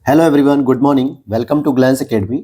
Hello everyone, good morning. Welcome to Glance Academy.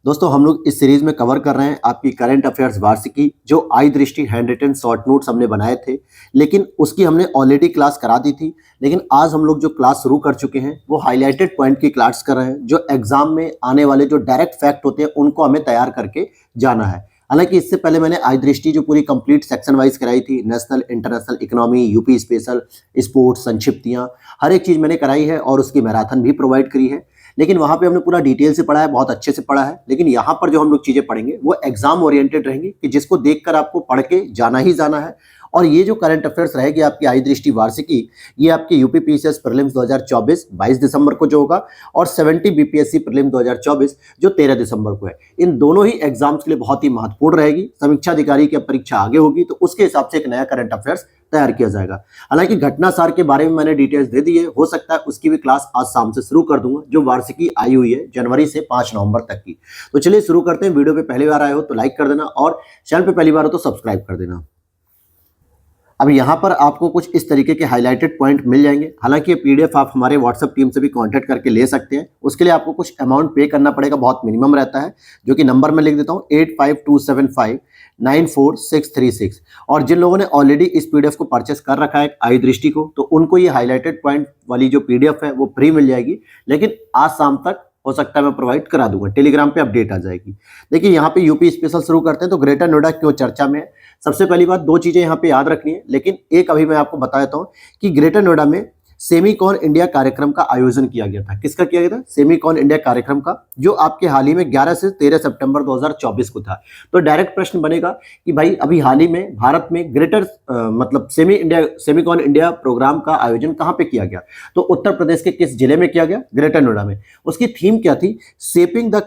दोस्तों, हम लोग इस सीरीज में कवर कर रहे हैं आपकी करंट अफेयर्स वार्षिकी, जो आई दृष्टि हैंड रिटन शॉर्ट नोट्स हमने बनाए थे, लेकिन उसकी हमने ऑलरेडी क्लास करा दी थी। लेकिन आज हम लोग जो क्लास शुरू कर चुके हैं वो हाईलाइटेड पॉइंट की क्लास कर रहे हैं, जो एग्जाम में आने वाले जो डायरेक्ट फैक्ट होते हैं उनको हमें तैयार करके जाना है। हालांकि इससे पहले मैंने आई दृष्टि जो पूरी कंप्लीट सेक्शन वाइज कराई थी, national international economy, UP special, sports, संक्षिप्तियां, हर एक चीज मैंने कराई है और उसकी मैराथन भी प्रोवाइड करी है। लेकिन वहां पे हमने पूरा डिटेल से पढ़ा है, बहुत अच्छे से पढ़ा है। लेकिन यहाँ पर जो हम लोग चीजें पढ़ेंगे वो एग्जाम ओरिएंटेड रहेंगी, कि जिसको देखकर आपको पढ़ के जाना ही जाना है। और ये जो करंट अफेयर्स रहेगी आपकी आई दृष्टि वार्षिकी, ये आपके यूपी पीसीएस प्रीलिम्स 2024 22 दिसंबर को जो होगा, और 70 बीपीएससी प्रीलिम 2024 जो 13 दिसंबर को है। इन दोनों ही एग्जाम्स के लिए बहुत ही महत्वपूर्ण रहेगी। समीक्षा अधिकारी की परीक्षा आगे होगी तो उसके हिसाब से एक नया करंट अफेयर्स तैयार किया जाएगा। हालांकि घटना सार के बारे में मैंने डिटेल्स दे दी है, हो सकता है उसकी भी क्लास आज शाम से शुरू कर दूंगा, जो वार्षिकी आई हुई है जनवरी से 5 नवंबर तक की। तो चलिए शुरू करते हैं। वीडियो पे पहली बार आए हो तो लाइक कर देना, और चैनल पे पहली बार हो तो सब्सक्राइब कर देना। अब यहाँ पर आपको कुछ इस तरीके के हाईलाइटेड पॉइंट मिल जाएंगे। हालांकि ये पीडीएफ आप हमारे व्हाट्सएप टीम से भी कांटेक्ट करके ले सकते हैं। उसके लिए आपको कुछ अमाउंट पे करना पड़ेगा, बहुत मिनिमम रहता है, जो कि नंबर में लिख देता हूँ 8527594636। और जिन लोगों ने ऑलरेडी इस पीडीएफ को परचेस कर रखा है आई दृष्टि को, तो उनको ये हाईलाइटेड पॉइंट वाली जो पीडीएफ है वो फ्री मिल जाएगी। लेकिन आज शाम तक हो सकता है मैं प्रोवाइड करा दूंगा, टेलीग्राम पे अपडेट आ जाएगी। देखिए, यहाँ पे यूपी स्पेशल शुरू करते हैं। तो ग्रेटर नोएडा क्यों चर्चा में है? सबसे पहली बात, दो चीजें यहाँ पे याद रखनी है, लेकिन एक अभी मैं आपको बता देता हूँ कि ग्रेटर नोएडा में सेमीकॉन इंडिया कार्यक्रम का आयोजन किया गया था। किसका किया गया था? सेमीकॉन इंडिया कार्यक्रम का, जो आपके हाल ही में 11 से 13 सितंबर 2024 को था। तो डायरेक्ट प्रश्न बनेगा कि भाई अभी हाल ही में भारत में ग्रेटर मतलब सेमीकॉन इंडिया प्रोग्राम का आयोजन कहाँ पे किया गया? तो उत्तर प्रदेश के किस जिले में किया गया? ग्रेटर नोएडा में। उसकी थीम क्या थी? Shaping the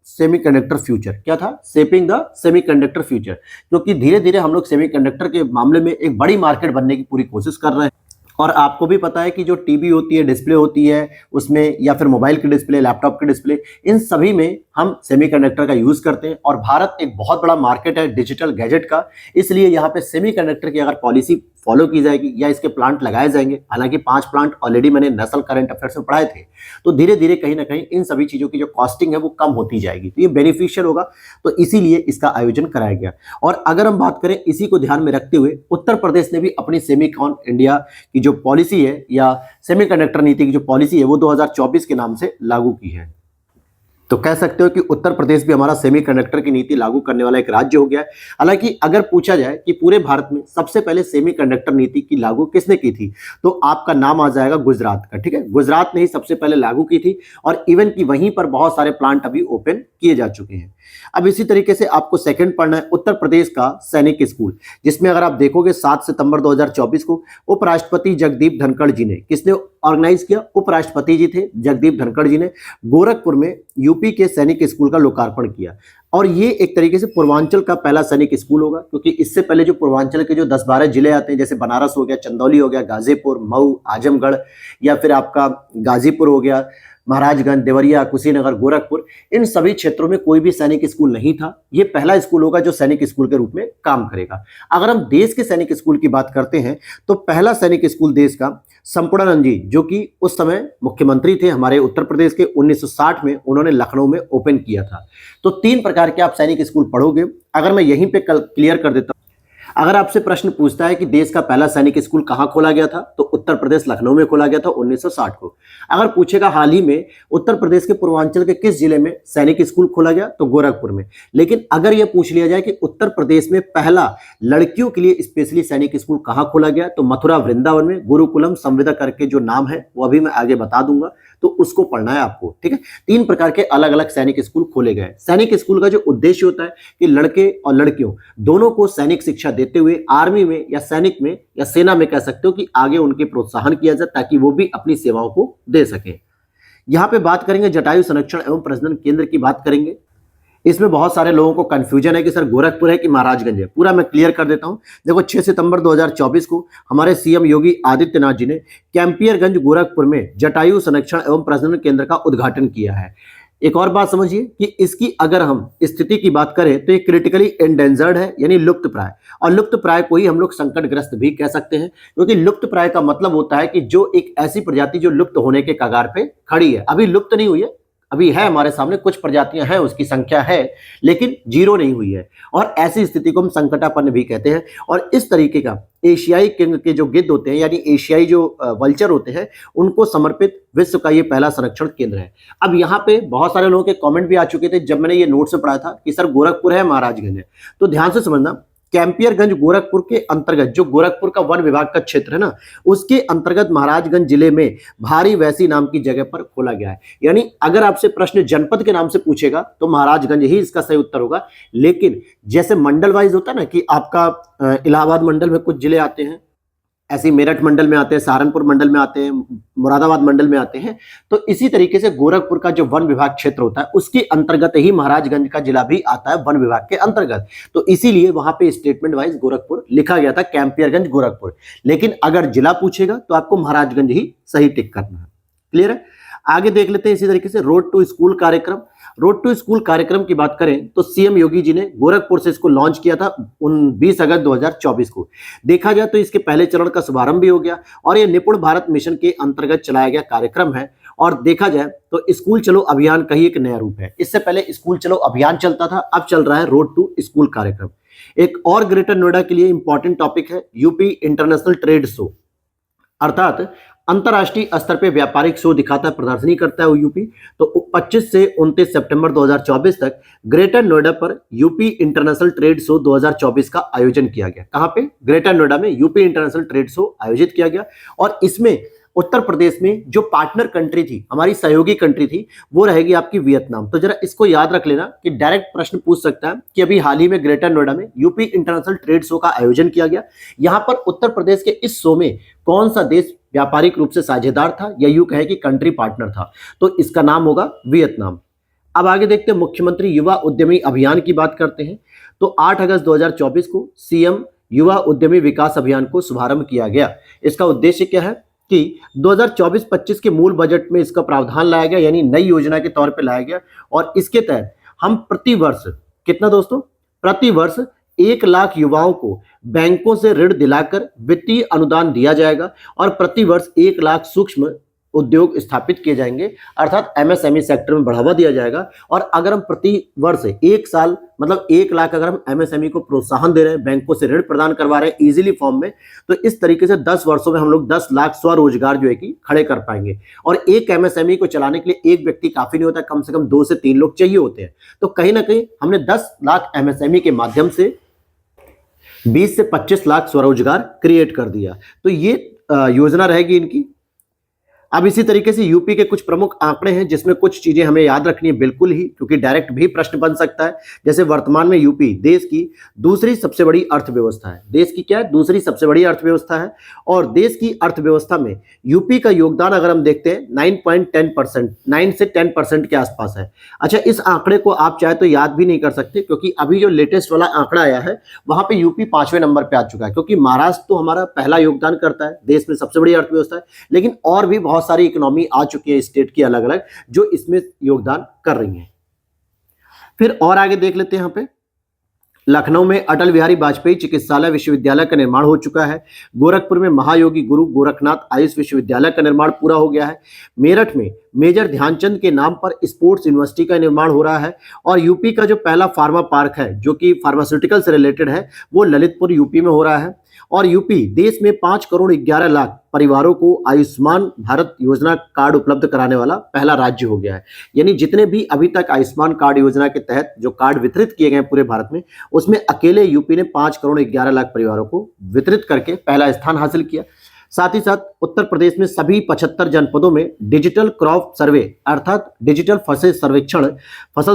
semiconductor future. क्या था? Shaping the semiconductor future. क्योंकि धीरे धीरे हम लोग सेमीकंडक्टर के मामले में एक बड़ी मार्केट बनने की पूरी कोशिश कर रहे हैं। और आपको भी पता है कि जो टीवी होती है, डिस्प्ले होती है उसमें, या फिर मोबाइल की डिस्प्ले, लैपटॉप की डिस्प्ले, इन सभी में हम सेमीकंडक्टर का यूज करते हैं। और भारत एक बहुत बड़ा मार्केट है डिजिटल गैजेट का, इसलिए यहाँ पे सेमीकंडक्टर की अगर पॉलिसी फॉलो की जाएगी या इसके प्लांट लगाए जाएंगे, हालांकि 5 प्लांट ऑलरेडी मैंने नेशनल करंट अफेयर्स में पढ़ाए थे, तो धीरे धीरे कहीं ना कहीं इन सभी चीजों की जो कॉस्टिंग है वो कम होती जाएगी। तो ये बेनिफिशियल होगा, तो इसीलिए इसका आयोजन कराया गया। और अगर हम बात करें इसी को ध्यान में रखते हुए, उत्तर प्रदेश ने भी अपनी सेमीकॉन इंडिया की जो पॉलिसी है, या सेमीकंडक्टर नीति की जो पॉलिसी है, वो 2024 के नाम से लागू की है। तो कह सकते हो कि उत्तर प्रदेश भी हमारा सेमीकंडक्टर की नीति लागू करने वाला एक राज्य हो गया है। हालांकि अगर पूछा जाए कि पूरे भारत में सबसे पहले सेमीकंडक्टर नीति की लागू किसने की थी, तो आपका नाम आ जाएगा गुजरात का। ठीक है, गुजरात ने ही सबसे पहले लागू की थी, और इवन की वहीं पर बहुत सारे प्लांट अभी ओपन किए जा चुके हैं। अब इसी तरीके से आपको सेकंड पढ़ना है उत्तर प्रदेश का सैनिक स्कूल, जिसमें अगर आप देखोगे 7 सितंबर 2024 को उपराष्ट्रपति जगदीप धनखड़ जी ने, किसने ऑर्गेनाइज किया? उपराष्ट्रपति जी थे जगदीप धनखड़ जी ने, गोरखपुर में यूपी के सैनिक स्कूल का लोकार्पण किया। और ये एक तरीके से पूर्वांचल का पहला सैनिक स्कूल होगा, क्योंकि इससे पहले जो पूर्वांचल के जो 10-12 जिले आते हैं, जैसे बनारस हो गया, चंदौली हो गया, गाजीपुर, मऊ, आजमगढ़, या फिर आपका गाजीपुर हो गया, महाराजगंज, देवरिया, कुशीनगर, गोरखपुर, इन सभी क्षेत्रों में कोई भी सैनिक स्कूल नहीं था। ये पहला स्कूल होगा जो सैनिक स्कूल के रूप में काम करेगा। अगर हम देश के सैनिक स्कूल की बात करते हैं, तो पहला सैनिक स्कूल देश का संपूर्णानंद जी, जो कि उस समय मुख्यमंत्री थे हमारे उत्तर प्रदेश के, 1960 में उन्होंने लखनऊ में ओपन किया था। तो 3 प्रकार के आप सैनिक स्कूल पढ़ोगे। अगर मैं यहीं पे क्लियर कर देता हूं, अगर आपसे प्रश्न पूछता है कि देश का पहला सैनिक स्कूल कहां खोला गया था, तो उत्तर प्रदेश लखनऊ में खोला गया था 1960 को। अगर पूछेगा हाल ही में उत्तर प्रदेश के पूर्वांचल के किस जिले में सैनिक स्कूल खोला गया, तो गोरखपुर में। लेकिन अगर यह पूछ लिया जाए कि उत्तर प्रदेश में पहला लड़कियों के लिए स्पेशली सैनिक स्कूल कहां खोला गया, तो मथुरा वृंदावन में, गुरुकुलम संविदा करके जो नाम है वो अभी मैं आगे बता दूंगा, तो उसको पढ़ना है आपको। ठीक है, 3 प्रकार के अलग अलग सैनिक स्कूल खोले गए। सैनिक स्कूल का जो उद्देश्य होता है कि लड़के और लड़कियों दोनों को सैनिक शिक्षा देते हुए आर्मी में या सैनिक में या सेना में, कह सकते हो कि आगे उनके प्रोत्साहन किया जाए, ताकि वो भी अपनी सेवाओं को दे सके। यहां पे बात करेंगे जटायु संरक्षण एवं प्रजनन केंद्र की बात करेंगे। इसमें बहुत सारे लोगों को कंफ्यूजन है कि सर गोरखपुर है कि महाराजगंज है। पूरा मैं क्लियर कर देता हूं। देखो, 6 सितंबर 2024 को हमारे सीएम योगी आदित्यनाथ जी ने कैंपियरगंज गोरखपुर में जटायु संरक्षण एवं प्रजनन केंद्र का उद्घाटन किया है। एक और बात समझिए कि इसकी अगर हम स्थिति की बात करें तो ये क्रिटिकली एंडेंजर्ड है, यानी लुप्त प्राय। और लुप्त प्राय को ही हम लोग संकटग्रस्त भी कह सकते हैं, क्योंकि लुप्त प्राय का मतलब होता है कि जो एक ऐसी प्रजाति जो लुप्त होने के कगार पे खड़ी है, अभी लुप्त नहीं हुई है, अभी है हमारे सामने, कुछ प्रजातियां हैं, उसकी संख्या है, लेकिन जीरो नहीं हुई है, और ऐसी स्थिति को हम संकटापन्न भी कहते हैं। और इस तरीके का एशियाई किंग के जो गिद्ध होते हैं, यानी एशियाई जो वल्चर होते हैं, उनको समर्पित विश्व का ये पहला संरक्षण केंद्र है। अब यहाँ पे बहुत सारे लोगों के कमेंट भी आ चुके थे जब मैंने ये नोट से पढ़ा था कि सर गोरखपुर है, महाराजगंज है। तो ध्यान से समझना, कैंपियरगंज गोरखपुर के अंतर्गत, जो गोरखपुर का वन विभाग का क्षेत्र है ना, उसके अंतर्गत महाराजगंज जिले में भारी वैसी नाम की जगह पर खोला गया है। यानी अगर आपसे प्रश्न जनपद के नाम से पूछेगा तो महाराजगंज ही इसका सही उत्तर होगा। लेकिन जैसे मंडल वाइज होता है ना कि आपका इलाहाबाद मंडल में कुछ जिले आते हैं, ऐसे मेरठ मंडल में आते हैं, सहारनपुर मंडल में आते हैं, मुरादाबाद मंडल में आते हैं, तो इसी तरीके से गोरखपुर का जो वन विभाग क्षेत्र होता है उसके अंतर्गत ही महाराजगंज का जिला भी आता है वन विभाग के अंतर्गत। तो इसीलिए वहां पे स्टेटमेंट वाइज गोरखपुर लिखा गया था, कैंपियरगंज गोरखपुर। लेकिन अगर जिला पूछेगा तो आपको महाराजगंज ही सही टिक करना है। क्लियर है? आगे देख लेते हैं इसी तरीके से रोड टू स्कूल कार्यक्रम। रोड टू स्कूल कार्यक्रम की बात करें तो सीएम योगी जी ने गोरखपुर से इसको लॉन्च किया था 20 अगस्त 2024 को। देखा जाए तो इसके पहले चरण का शुभारंभ भी हो गया, और यह निपुण भारत मिशन के अंतर्गत चलाया गया कार्यक्रम है। और देखा जाए तो स्कूल चलो अभियान का ही एक नया रूप है। इससे पहले स्कूल चलो अभियान चलता था, अब चल रहा है रोड टू स्कूल कार्यक्रम। एक और ग्रेटर नोएडा के लिए इंपॉर्टेंट टॉपिक है यूपी इंटरनेशनल ट्रेड शो, अर्थात अंतरराष्ट्रीय स्तर पे व्यापारिक शो दिखाता है, प्रदर्शनी करता है वो यूपी। तो 25 से 29 सितंबर 2024 तक ग्रेटर नोएडा पर यूपी इंटरनेशनल ट्रेड शो 2024 का आयोजन किया गया। कहां पे? ग्रेटर नोएडा में यूपी इंटरनेशनल ट्रेड शो आयोजित किया गया। और इसमें उत्तर प्रदेश में जो पार्टनर कंट्री थी, हमारी सहयोगी कंट्री थी, वो रहेगी आपकी वियतनाम। तो जरा इसको याद रख लेना कि डायरेक्ट प्रश्न पूछ सकता है कि अभी हाल ही में ग्रेटर नोएडा में यूपी इंटरनेशनल ट्रेड शो का आयोजन किया गया। यहां पर उत्तर प्रदेश के इस शो में कौन सा देश व्यापारिक रूप से साझेदार था, या यूं कहे कि कंट्री पार्टनर था? तो इसका नाम होगा वियतनाम। अब आगे देखते हैं मुख्यमंत्री युवा उद्यमी अभियान की बात करते हैं। तो 8 अगस्त 2024 को सीएम युवा उद्यमी विकास अभियान को शुभारंभ किया गया। इसका उद्देश्य क्या है कि 2024-25 के मूल बजट में इसका प्रावधान लाया गया, यानी नई योजना के तौर पे लाया गया। और इसके तहत हम प्रतिवर्ष कितना दोस्तों? प्रतिवर्ष 1 लाख युवाओं को बैंकों से ऋण दिलाकर वित्तीय अनुदान दिया जाएगा, और प्रतिवर्ष 1 लाख सूक्ष्म उद्योग स्थापित किए जाएंगे, अर्थात एमएसएमई सेक्टर में बढ़ावा दिया जाएगा। और अगर हम प्रति वर्ष 1 साल मतलब 1 लाख अगर हम एमएसएमई को प्रोत्साहन दे रहे हैं, बैंकों से ऋण प्रदान करवा रहे हैं इजीली फॉर्म में, तो इस तरीके से 10 वर्षों में हम लोग 10 लाख स्वरोजगार जो है कि खड़े कर पाएंगे। और एक एमएसएमई को चलाने के लिए एक व्यक्ति काफी नहीं होता, कम से कम 2 से 3 लोग चाहिए होते हैं। तो कहीं ना कहीं हमने 10 लाख एमएसएमई के माध्यम से 20 से 25 लाख स्वरोजगार क्रिएट कर दिया। तो ये योजना रहेगी इनकी। अब इसी तरीके से यूपी के कुछ प्रमुख आंकड़े हैं जिसमें कुछ चीजें हमें याद रखनी है बिल्कुल ही, क्योंकि डायरेक्ट भी प्रश्न बन सकता है। जैसे वर्तमान में यूपी देश की दूसरी सबसे बड़ी अर्थव्यवस्था है। देश की क्या है? दूसरी सबसे बड़ी अर्थव्यवस्था है। और देश की अर्थव्यवस्था में यूपी का योगदान अगर हम देखते हैं 9.10%, 9 से 10% के आसपास है। अच्छा, इस आंकड़े को आप चाहे तो याद भी नहीं कर सकते, क्योंकि अभी जो लेटेस्ट वाला आंकड़ा आया है वहां पे यूपी 5वें नंबर पे आ चुका है, क्योंकि महाराष्ट्र तो हमारा पहला योगदान करता है, देश में सबसे बड़ी अर्थव्यवस्था है, लेकिन और भी बहुत सारी इकोनॉमी आ चुकी है स्टेट की अलग अलग जो इसमें योगदान कर रही हैं। फिर और आगे देख लेते हैं। यहाँ पे लखनऊ में अटल बिहारी वाजपेयी चिकित्सालय विश्वविद्यालय का निर्माण हो चुका है। गोरखपुर में महायोगी गुरु गोरखनाथ आयुष विश्वविद्यालय का निर्माण पूरा हो गया है। मेरठ में मेजर ध्यानचंद के नाम पर स्पोर्ट्स यूनिवर्सिटी का निर्माण हो रहा है। और यूपी का जो पहला फार्मा पार्क है जो कि फार्मास्यूटिकल से रिलेटेड है, वो ललितपुर यूपी में हो रहा है। और यूपी देश में 5 करोड़ 11 लाख परिवारों को आयुष्मान भारत योजना कार्ड उपलब्ध कराने वाला पहला राज्य हो गया है। यानी जितने भी अभी तक आयुष्मान कार्ड योजना के तहत जो कार्ड वितरित किए गए पूरे भारत में, उसमें अकेले यूपी ने 5 करोड़ 11 लाख परिवारों को वितरित करके पहला स्थान हासिल किया। साथ ही साथ उत्तर प्रदेश में सभी 75 जनपदों में डिजिटल क्रॉप सर्वे अर्थात डिजिटल फसल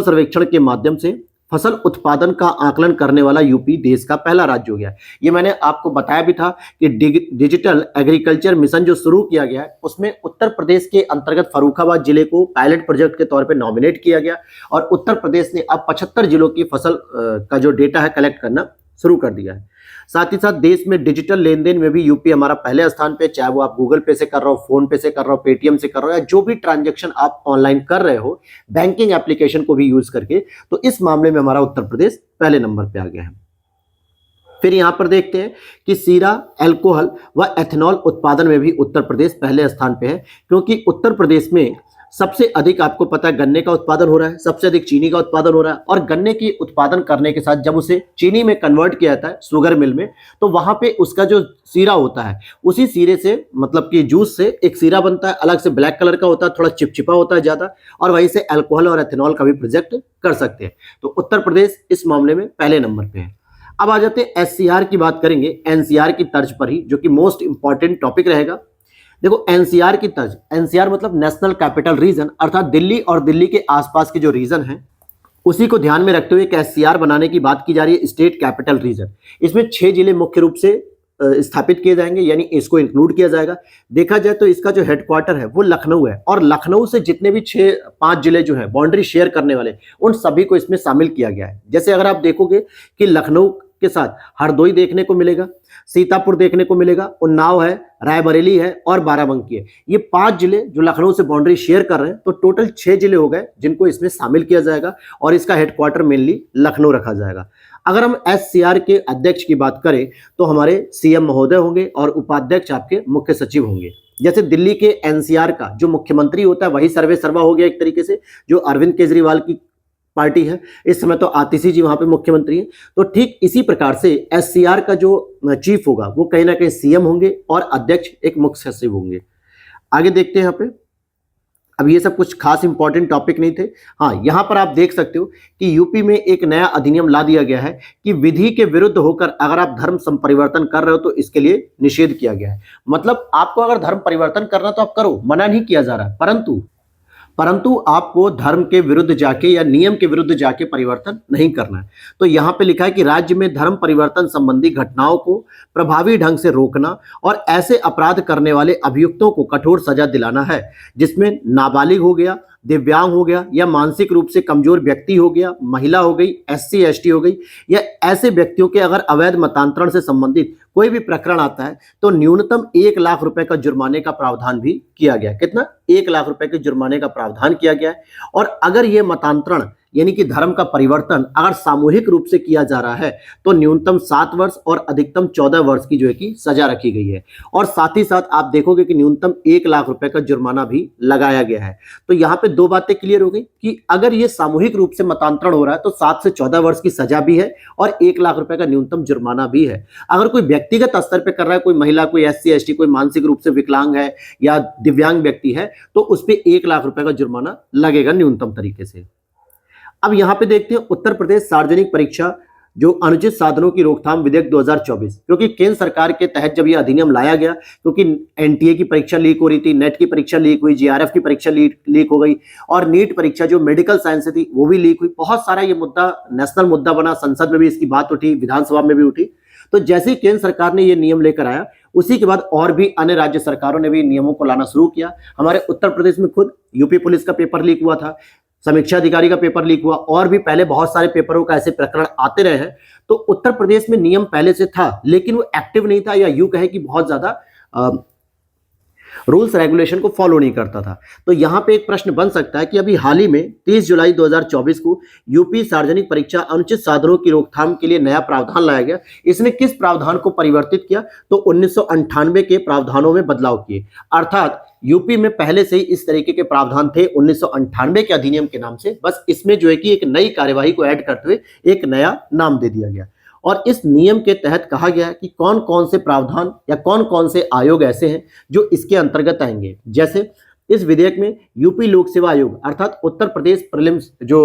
सर्वेक्षण के माध्यम से फसल उत्पादन का आकलन करने वाला यूपी देश का पहला राज्य हो गया। ये मैंने आपको बताया भी था कि डिजिटल एग्रीकल्चर मिशन जो शुरू किया गया है उसमें उत्तर प्रदेश के अंतर्गत फर्रुखाबाद जिले को पायलट प्रोजेक्ट के तौर पे नॉमिनेट किया गया। और उत्तर प्रदेश ने अब 75 जिलों की फसल का जो डेटा है कलेक्ट करना शुरू कर दिया है। साथ ही साथ देश में डिजिटल लेन देन में भी यूपी हमारा पहले स्थान पे, चाहे वो आप गूगल पे से कर रहे हो, फोन पे से कर रहे हो, पेटीएम से कर रहे हो, या जो भी ट्रांजेक्शन आप ऑनलाइन कर रहे हो बैंकिंग एप्लीकेशन को भी यूज करके, तो इस मामले में हमारा उत्तर प्रदेश पहले नंबर पे आ गया है। फिर यहां पर देखते हैं कि सीरा, अल्कोहल व एथेनॉल उत्पादन में भी उत्तर प्रदेश पहले स्थान पे है, क्योंकि उत्तर प्रदेश में सबसे अधिक आपको पता है गन्ने का उत्पादन हो रहा है, सबसे अधिक चीनी का उत्पादन हो रहा है, और गन्ने की उत्पादन करने के साथ जब उसे चीनी में कन्वर्ट किया जाता है शुगर मिल में, तो वहां पे उसका जो सीरा होता है, उसी सीरे से मतलब कि जूस से एक सीरा बनता है, अलग से ब्लैक कलर का होता है, थोड़ा चिपचिपा होता है ज्यादा, और वहीं से अल्कोहल और एथेनॉल का भी प्रोजेक्ट कर सकते हैं। तो उत्तर प्रदेश इस मामले में पहले नंबर पे है। अब आ जाते हैं एससीआर की बात करेंगे, एनसीआर की तर्ज पर ही, जो कि मोस्ट इंपॉर्टेंट टॉपिक रहेगा। देखो एनसीआर की तर्ज, एनसीआर मतलब नेशनल कैपिटल रीजन, अर्थात दिल्ली और दिल्ली के आसपास के जो रीजन है उसी को ध्यान में रखते हुए एक एससीआर बनाने की बात की जा रही है, स्टेट कैपिटल रीजन। इसमें 6 जिले मुख्य रूप से स्थापित किए जाएंगे, यानी इसको इंक्लूड किया जाएगा। देखा जाए तो इसका जो हेडक्वार्टर है वो लखनऊ है, और लखनऊ से जितने भी 5 जिले जो है बाउंड्री शेयर करने वाले, उन सभी को इसमें शामिल किया गया है। जैसे अगर आप देखोगे कि लखनऊ के साथ हरदोई देखने को मिलेगा, सीतापुर देखने को मिलेगा, उन्नाव है, रायबरेली है और बाराबंकी है। ये 5 जिले जो लखनऊ से बाउंड्री शेयर कर रहे हैं, तो टोटल 6 जिले हो गए जिनको इसमें शामिल किया जाएगा, और इसका हेडक्वार्टर मेनली लखनऊ रखा जाएगा। अगर हम एससीआर के अध्यक्ष की बात करें तो हमारे सीएम महोदय होंगे और उपाध्यक्ष आपके मुख्य सचिव होंगे। जैसे दिल्ली के एनसीआर का जो मुख्यमंत्री होता है वही सर्वे सर्वा हो गया एक तरीके से, जो अरविंद केजरीवाल की पार्टी है। इस समय तो आतिशी जी वहां पे मुख्यमंत्री हैं। तो ठीक इसी प्रकार से एससीआर का जो चीफ होगा वो कहीं ना कहीं सीएम होंगे और अध्यक्ष एक मुख्य सचिव होंगे। आगे देखते हैं यहाँ पे। अब ये सब कुछ खास इंपॉर्टेंट टॉपिक नहीं थे। हाँ, यहाँ पर आप देख सकते हो कि यूपी में एक नया अधिनियम ला दिया गया है कि विधि के विरुद्ध होकर अगर आप धर्म संपरिवर्तन कर रहे हो तो इसके लिए निषेध किया गया है। मतलब आपको अगर धर्म परिवर्तन करना तो आप करो, मना नहीं किया जा रहा है, परंतु आपको धर्म के विरुद्ध जाके या नियम के विरुद्ध जाके परिवर्तन नहीं करना है। तो यहाँ पे लिखा है कि राज्य में धर्म परिवर्तन संबंधी घटनाओं को प्रभावी ढंग से रोकना और ऐसे अपराध करने वाले अभियुक्तों को कठोर सजा दिलाना है, जिसमें नाबालिग हो गया, दिव्यांग हो गया, या मानसिक रूप से कमजोर व्यक्ति हो गया, महिला हो गई, एससी एसटी हो गई, या ऐसे व्यक्तियों के अगर अवैध मतांतरण से संबंधित कोई भी प्रकरण आता है तो न्यूनतम 1 लाख रुपए का जुर्माने का प्रावधान भी किया गया। कितना? 1 लाख रुपए के जुर्माने का प्रावधान किया गया है। और अगर यह मतांतरण यानी कि धर्म का परिवर्तन अगर सामूहिक रूप से किया जा रहा है तो न्यूनतम 7 वर्ष और अधिकतम 14 वर्ष की जो है कि सजा रखी गई है। और साथ ही साथ आप देखोगे कि न्यूनतम 1 लाख रुपए का जुर्माना भी लगाया गया है। तो यहाँ पे 2 बातें क्लियर हो गई कि अगर ये सामूहिक रूप से मतांतरण हो रहा है तो 7 से 14 वर्ष की सजा भी है और 1 लाख रुपए का न्यूनतम जुर्माना भी है। अगर कोई व्यक्तिगत स्तर पर कर रहा है, कोई महिला, कोई एससी एसटी, कोई मानसिक रूप से विकलांग है या दिव्यांग व्यक्ति है, तो उस पर 1 लाख रुपए का जुर्माना लगेगा न्यूनतम तरीके से। अब यहां पे देखते हैं उत्तर प्रदेश सार्वजनिक परीक्षा जो अनुचित साधनों की रोकथाम विधेयक 2024, क्योंकि केंद्र सरकार के तहत जब यह अधिनियम लाया गया, क्योंकि एनटीए की परीक्षा लीक हो रही थी, नेट की परीक्षा लीक हुई, जीआरएफ की परीक्षा लीक हो गई, और नीट परीक्षा जो मेडिकल साइंस से थी वो भी लीक हुई। बहुत सारा ये मुद्दा नेशनल मुद्दा बना, संसद में भी इसकी बात उठी, विधानसभा में भी उठी। तो जैसे ही केंद्र सरकार ने ये नियम लेकर आया, उसी के बाद और भी अन्य राज्य सरकारों ने भी नियमों को लाना शुरू किया। हमारे उत्तर प्रदेश में खुद यूपी पुलिस का पेपर लीक हुआ था, समीक्षा अधिकारी का पेपर लीक हुआ, और भी पहले बहुत सारे पेपरों का ऐसे प्रकरण आते रहे हैं। तो उत्तर प्रदेश में नियम पहले से था लेकिन वो एक्टिव नहीं था, या यूं कहे कि बहुत ज्यादा रूल्स रेगुलेशन को फॉलो नहीं करता था। तो यहां पे एक प्रश्न बन सकता है कि अभी हाल ही में 30 जुलाई 2024 को यूपी सार्वजनिक परीक्षा अनुचित साधनों की रोकथाम के लिए नया प्रावधान लाया गया। इसने किस प्रावधान को परिवर्तित किया? तो 1998 के प्रावधानों में बदलाव किए। अर्थात यूपी में पहले से ही इस तरीके के प्रावधान थे 1998 के अधिनियम के नाम से, बस इसमें जो है कि एक नई कार्यवाही को ऐड करते हुए एक नया नाम दे दिया गया। और इस नियम के तहत कहा गया है कि कौन कौन से प्रावधान या कौन कौन से आयोग ऐसे हैं जो इसके अंतर्गत आएंगे। जैसे इस विधेयक में यूपी लोक सेवा आयोग अर्थात उत्तर प्रदेश प्रीलिम्स जो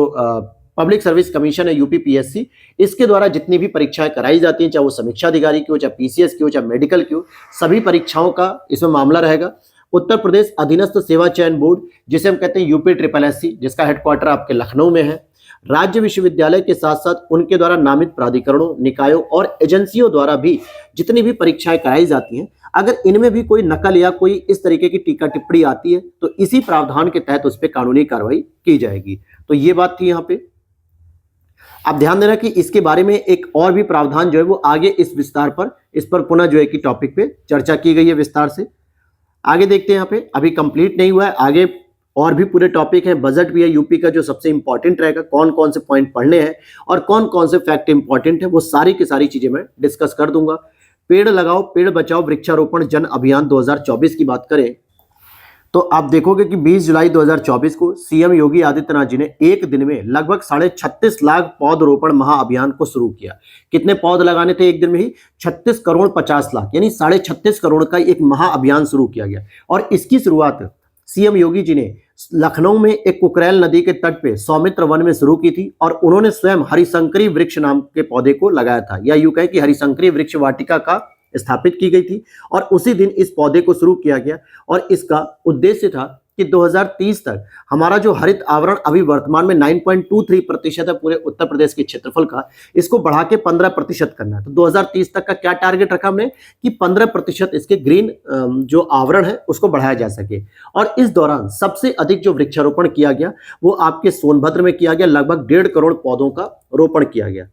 पब्लिक सर्विस कमीशन है यूपी पीएससी, इसके द्वारा जितनी भी परीक्षाएं कराई जाती हैं, चाहे वो समीक्षा अधिकारी की हो, चाहे पीसीएस की हो, चाहे मेडिकल की हो, सभी परीक्षाओं का इसमें मामला रहेगा। उत्तर प्रदेश अधीनस्थ सेवा चयन बोर्ड जिसे हम कहते हैं यूपी SSSC, जिसका हेडक्वार्टर आपके लखनऊ में है। राज्य विश्वविद्यालय के साथ साथ उनके द्वारा नामित प्राधिकरणों, निकायों और एजेंसियों द्वारा भी जितनी भी परीक्षाएं कराई जाती हैं, अगर इनमें भी कोई नकल या कोई इस तरीके की टीका टिप्पणी आती है तो इसी प्रावधान के तहत उस पर कानूनी कार्रवाई की जाएगी। तो ये बात थी यहाँ पे। आप ध्यान देना कि इसके बारे में एक और भी प्रावधान जो है वो आगे इस पर पुनः जो है कि टॉपिक पे चर्चा की गई है विस्तार से। आगे देखते हैं, यहाँ पे अभी कंप्लीट नहीं हुआ है, आगे और भी पूरे टॉपिक हैं, बजट भी है यूपी का जो सबसे इंपॉर्टेंट रहेगा, कौन कौन से पॉइंट पढ़ने हैं और कौन कौन से फैक्ट इंपॉर्टेंट है, वो सारी की सारी चीजें मैं डिस्कस कर दूंगा। पेड़ लगाओ पेड़ बचाओ वृक्षारोपण जन अभियान 2024 की बात करें तो आप देखोगे कि 20 जुलाई 2024 को सीएम योगी आदित्यनाथ जी ने एक दिन में लगभग 36.5 लाख पौधरोपण महाअभियान को शुरू किया। कितने पौध लगाने थे एक दिन में ही? 36 करोड़ 50 लाख, यानी 36.5 करोड़ का एक महाअभियान शुरू किया गया। और इसकी शुरुआत सीएम योगी जी ने लखनऊ में एक कुकरेल नदी के तट पे सौमित्र वन में शुरू की थी और उन्होंने स्वयं हरिशंकरी वृक्ष नाम के पौधे को लगाया था, या यूं कहें कि हरिशंकरी वृक्ष वाटिका का स्थापित की गई थी और उसी दिन इस पौधे को शुरू किया गया। और इसका उद्देश्य था कि 2030 तक हमारा जो हरित आवरण अभी वर्तमान में 9.23% है पूरे उत्तर प्रदेश के क्षेत्रफल का, इसको बढ़ा के 15% करना है। तो 2030 तक का क्या टारगेट रखा हमने कि 15% इसके ग्रीन जो आवरण है उसको बढ़ाया जा सके। और इस दौरान सबसे अधिक जो वृक्षारोपण किया गया वो आपके सोनभद्र में किया गया, लगभग 1.5 करोड़ पौधों का रोपण किया गया।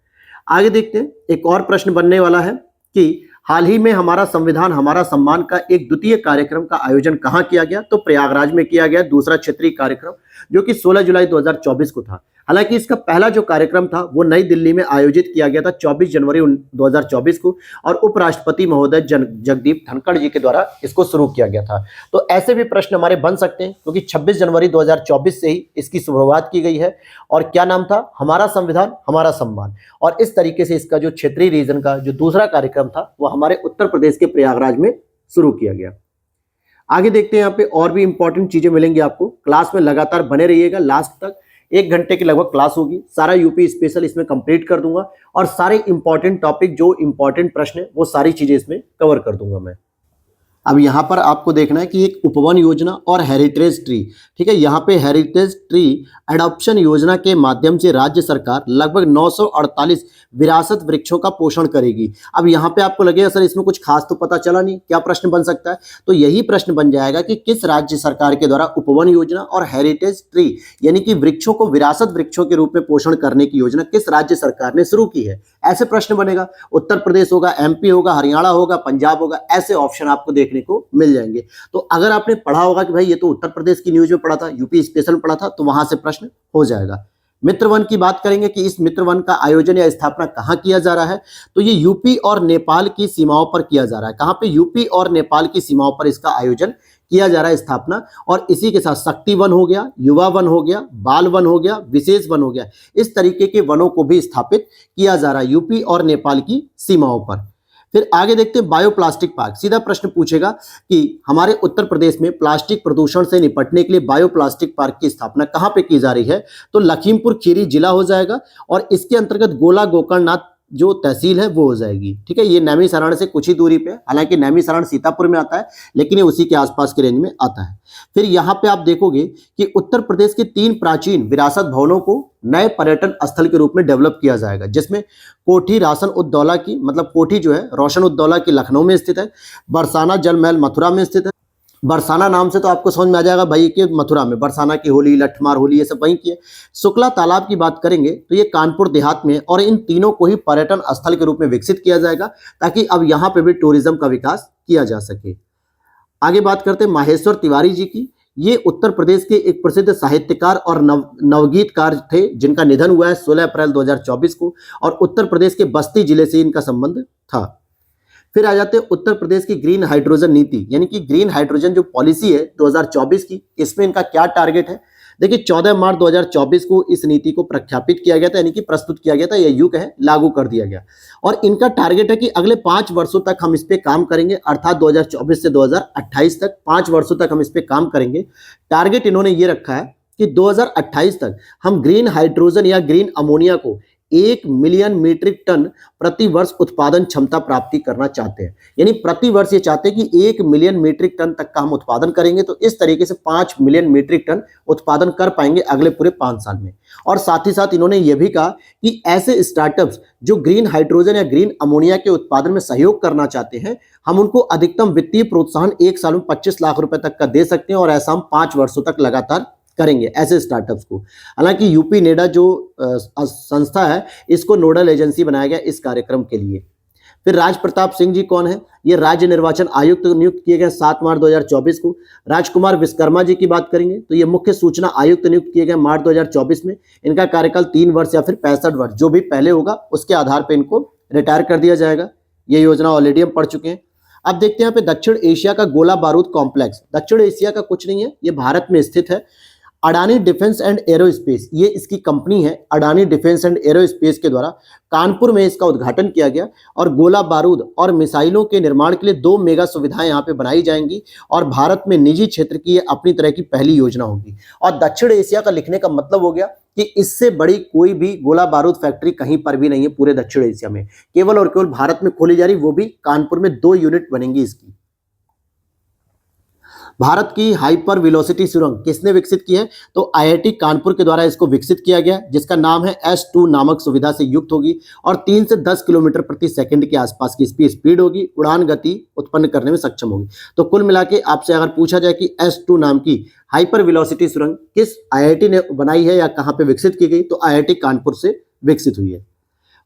आगे देखते हैं, एक और प्रश्न बनने वाला है कि हाल ही में हमारा संविधान हमारा सम्मान का एक द्वितीय कार्यक्रम का आयोजन कहां किया गया? तो प्रयागराज में किया गया, दूसरा क्षेत्रीय कार्यक्रम जो कि 16 जुलाई 2024 को था। हालांकि इसका पहला जो कार्यक्रम था वो नई दिल्ली में आयोजित किया गया था 24 जनवरी 2024 को और उपराष्ट्रपति महोदय जगदीप धनखड़ जी के द्वारा इसको शुरू किया गया था। तो ऐसे भी प्रश्न हमारे बन सकते हैं क्योंकि 26 जनवरी 2024 से ही इसकी शुरुआत की गई है। और क्या नाम था? हमारा संविधान हमारा सम्मान। और इस तरीके से इसका जो क्षेत्रीय रीजन का जो दूसरा कार्यक्रम था वो हमारे उत्तर प्रदेश के प्रयागराज में शुरू किया गया। आगे देखते हैं, यहाँ पे और भी इंपॉर्टेंट चीजें मिलेंगी आपको। क्लास में लगातार बने रहिएगा, लास्ट तक 1 घंटे की लगभग क्लास होगी। सारा यूपी स्पेशल इसमें कंप्लीट कर दूंगा और सारे इंपॉर्टेंट टॉपिक जो इंपॉर्टेंट प्रश्न है वो सारी चीजें इसमें कवर कर दूंगा मैं। अब यहाँ पर आपको देखना है कि एक उपवन योजना और हेरिटेज ट्री, ठीक है, यहाँ पे हेरिटेज ट्री एडॉप्शन योजना के माध्यम से राज्य सरकार लगभग 948 विरासत वृक्षों का पोषण करेगी। अब यहाँ पे आपको लगेगा सर इसमें कुछ खास तो पता चला नहीं, क्या प्रश्न बन सकता है? तो यही प्रश्न बन जाएगा कि किस राज्य सरकार के द्वारा उपवन योजना और हेरिटेज ट्री यानी कि वृक्षों को विरासत वृक्षों के रूप में पोषण करने की योजना किस राज्य सरकार ने शुरू की है? ऐसे प्रश्न बनेगा। उत्तर प्रदेश होगा, एमपी होगा, हरियाणा होगा, पंजाब होगा, ऐसे ऑप्शन आपको देखने को मिल जाएंगे। तो अगर आपने पढ़ा होगा कि भाई ये तो उत्तर प्रदेश की न्यूज में पढ़ा था, यूपी स्पेशल में पढ़ा था, तो वहां से प्रश्न हो जाएगा। मित्र वन की बात करेंगे कि इस मित्र वन का आयोजन या स्थापना कहां किया जा रहा है? तो ये यूपी और नेपाल की सीमाओं पर किया जा रहा है। कहां पे? यूपी और नेपाल की सीमाओं पर इसका आयोजन किया जा रहा है, स्थापना। और इसी के साथ शक्ति वन हो गया, युवा वन हो गया, बाल वन हो गया, विशेष वन हो गया, इस तरीके के वनों को भी स्थापित किया जा रहा है यूपी और नेपाल की सीमाओं पर। फिर आगे देखते हैं बायोप्लास्टिक पार्क। सीधा प्रश्न पूछेगा कि हमारे उत्तर प्रदेश में प्लास्टिक प्रदूषण से निपटने के लिए बायोप्लास्टिक पार्क की स्थापना कहां पे की जा रही है? तो लखीमपुर खीरी जिला हो जाएगा और इसके अंतर्गत गोला गोकर्णनाथ जो तहसील है वो हो जाएगी। ठीक है, ये नैमिषारण से कुछ ही दूरी पे है, हालांकि नैमिषारण सीतापुर में आता है लेकिन ये उसी के आसपास के रेंज में आता है। फिर यहाँ पे आप देखोगे कि उत्तर प्रदेश के 3 प्राचीन विरासत भवनों को नए पर्यटन स्थल के रूप में डेवलप किया जाएगा, जिसमें कोठी राशन उद्दौला की, मतलब कोठी जो है रोशन उद्दौला की लखनऊ में स्थित है, बरसाना जल महल मथुरा में स्थित है। बरसाना नाम से तो आपको समझ में आ जाएगा भाई कि मथुरा में बरसाना की होली, लठमार होली, ये सब वहीं की है। शुक्ला तालाब की बात करेंगे तो ये कानपुर देहात में, और इन तीनों को ही पर्यटन स्थल के रूप में विकसित किया जाएगा ताकि अब यहाँ पे भी टूरिज्म का विकास किया जा सके। आगे बात करते हैं माहेश्वर तिवारी जी की। ये उत्तर प्रदेश के एक प्रसिद्ध साहित्यकार और नवगीतकार थे जिनका निधन हुआ है 16 अप्रैल 2024 को, और उत्तर प्रदेश के बस्ती जिले से इनका संबंध था। फिर आ जाते हैं उत्तर प्रदेश की ग्रीन हाइड्रोजन नीति, यानी कि ग्रीन हाइड्रोजन जो पॉलिसी है 2024 की, इसमें इनका क्या टारगेट है? देखिए 14 मार्च 2024 को इस नीति को प्रख्यापित किया गया था, यानी कि प्रस्तुत किया गया था, या यूं कहें लागू कर दिया गया। और इनका टारगेट है कि अगले 5 वर्षों तक हम इस पे काम करेंगे, अर्थात 2024 से 2028 तक 5 वर्षों तक हम इस पे काम करेंगे। टारगेट इन्होंने ये रखा है कि 2028 तक हम ग्रीन हाइड्रोजन या ग्रीन अमोनिया को 1 मिलियन मीट्रिक टन प्रति वर्ष उत्पादन क्षमता प्राप्ति करना चाहते हैं। यानी प्रति वर्ष ये चाहते हैं कि 1 मिलियन मीट्रिक टन तक का हम उत्पादन करेंगे, तो इस तरीके से 5 मिलियन मीट्रिक टन उत्पादन कर पाएंगे अगले पूरे 5 साल में। और साथ ही साथ इन्होंने ये भी कहा कि ऐसे स्टार्टअप्स जो ग्रीन हाइड्रोजन या ग्रीन अमोनिया के उत्पादन में सहयोग करना चाहते हैं, हम उनको अधिकतम वित्तीय प्रोत्साहन 1 साल में 25 लाख रुपए तक का दे सकते हैं, और ऐसा हम 5 वर्षों तक लगातार करेंगे ऐसे स्टार्टअप्स को। हालांकि यूपी नेडा जो संस्था है, इसको नोडल एजेंसी बनाया गया इस कार्यक्रम के लिए। फिर राज प्रताप सिंह जी कौन है? ये राज्य निर्वाचन आयुक्त नियुक्त किए गए 7 मार्च 2024 को। राजकुमार विश्वकर्मा जी की बात करेंगे तो ये मुख्य सूचना आयुक्त नियुक्त किए गए मार्च 2024 में। इनका कार्यकाल 3 वर्ष या फिर 65 वर्ष, जो भी पहले होगा उसके आधार पर इनको रिटायर कर दिया जाएगा। ये योजना ऑलरेडी हम पढ़ चुके हैं। अब देखते हैं यहाँ पे दक्षिण एशिया का गोला बारूद कॉम्प्लेक्स। दक्षिण एशिया का कुछ नहीं है, ये भारत में स्थित है। अडानी डिफेंस एंड एरोस्पेस, ये इसकी कंपनी है। अडानी डिफेंस एंड एरोस्पेस के द्वारा कानपुर में इसका उद्घाटन किया गया और गोला बारूद और मिसाइलों के निर्माण के लिए 2 मेगा सुविधाएं यहाँ पे बनाई जाएंगी और भारत में निजी क्षेत्र की ये अपनी तरह की पहली योजना होगी। और दक्षिण एशिया का लिखने का मतलब हो गया कि इससे बड़ी कोई भी गोला बारूद फैक्ट्री कहीं पर भी नहीं है पूरे दक्षिण एशिया में, केवल और केवल भारत में खोली जा रही, वो भी कानपुर में 2 यूनिट बनेंगी इसकी। भारत की हाइपर वेलोसिटी सुरंग किसने विकसित की है? तो आईआईटी कानपुर के द्वारा इसको विकसित किया गया, जिसका नाम है S2 नामक सुविधा से युक्त होगी और 3 से 10 किलोमीटर प्रति सेकंड के आसपास की इसकी स्पीड होगी, उड़ान गति उत्पन्न करने में सक्षम होगी। तो कुल मिला के आपसे अगर पूछा जाए कि S2 नाम की हाइपर वेलोसिटी सुरंग किस आईआईटी ने बनाई है या कहाँ पे विकसित की गई, तो आईआईटी कानपुर से विकसित हुई है।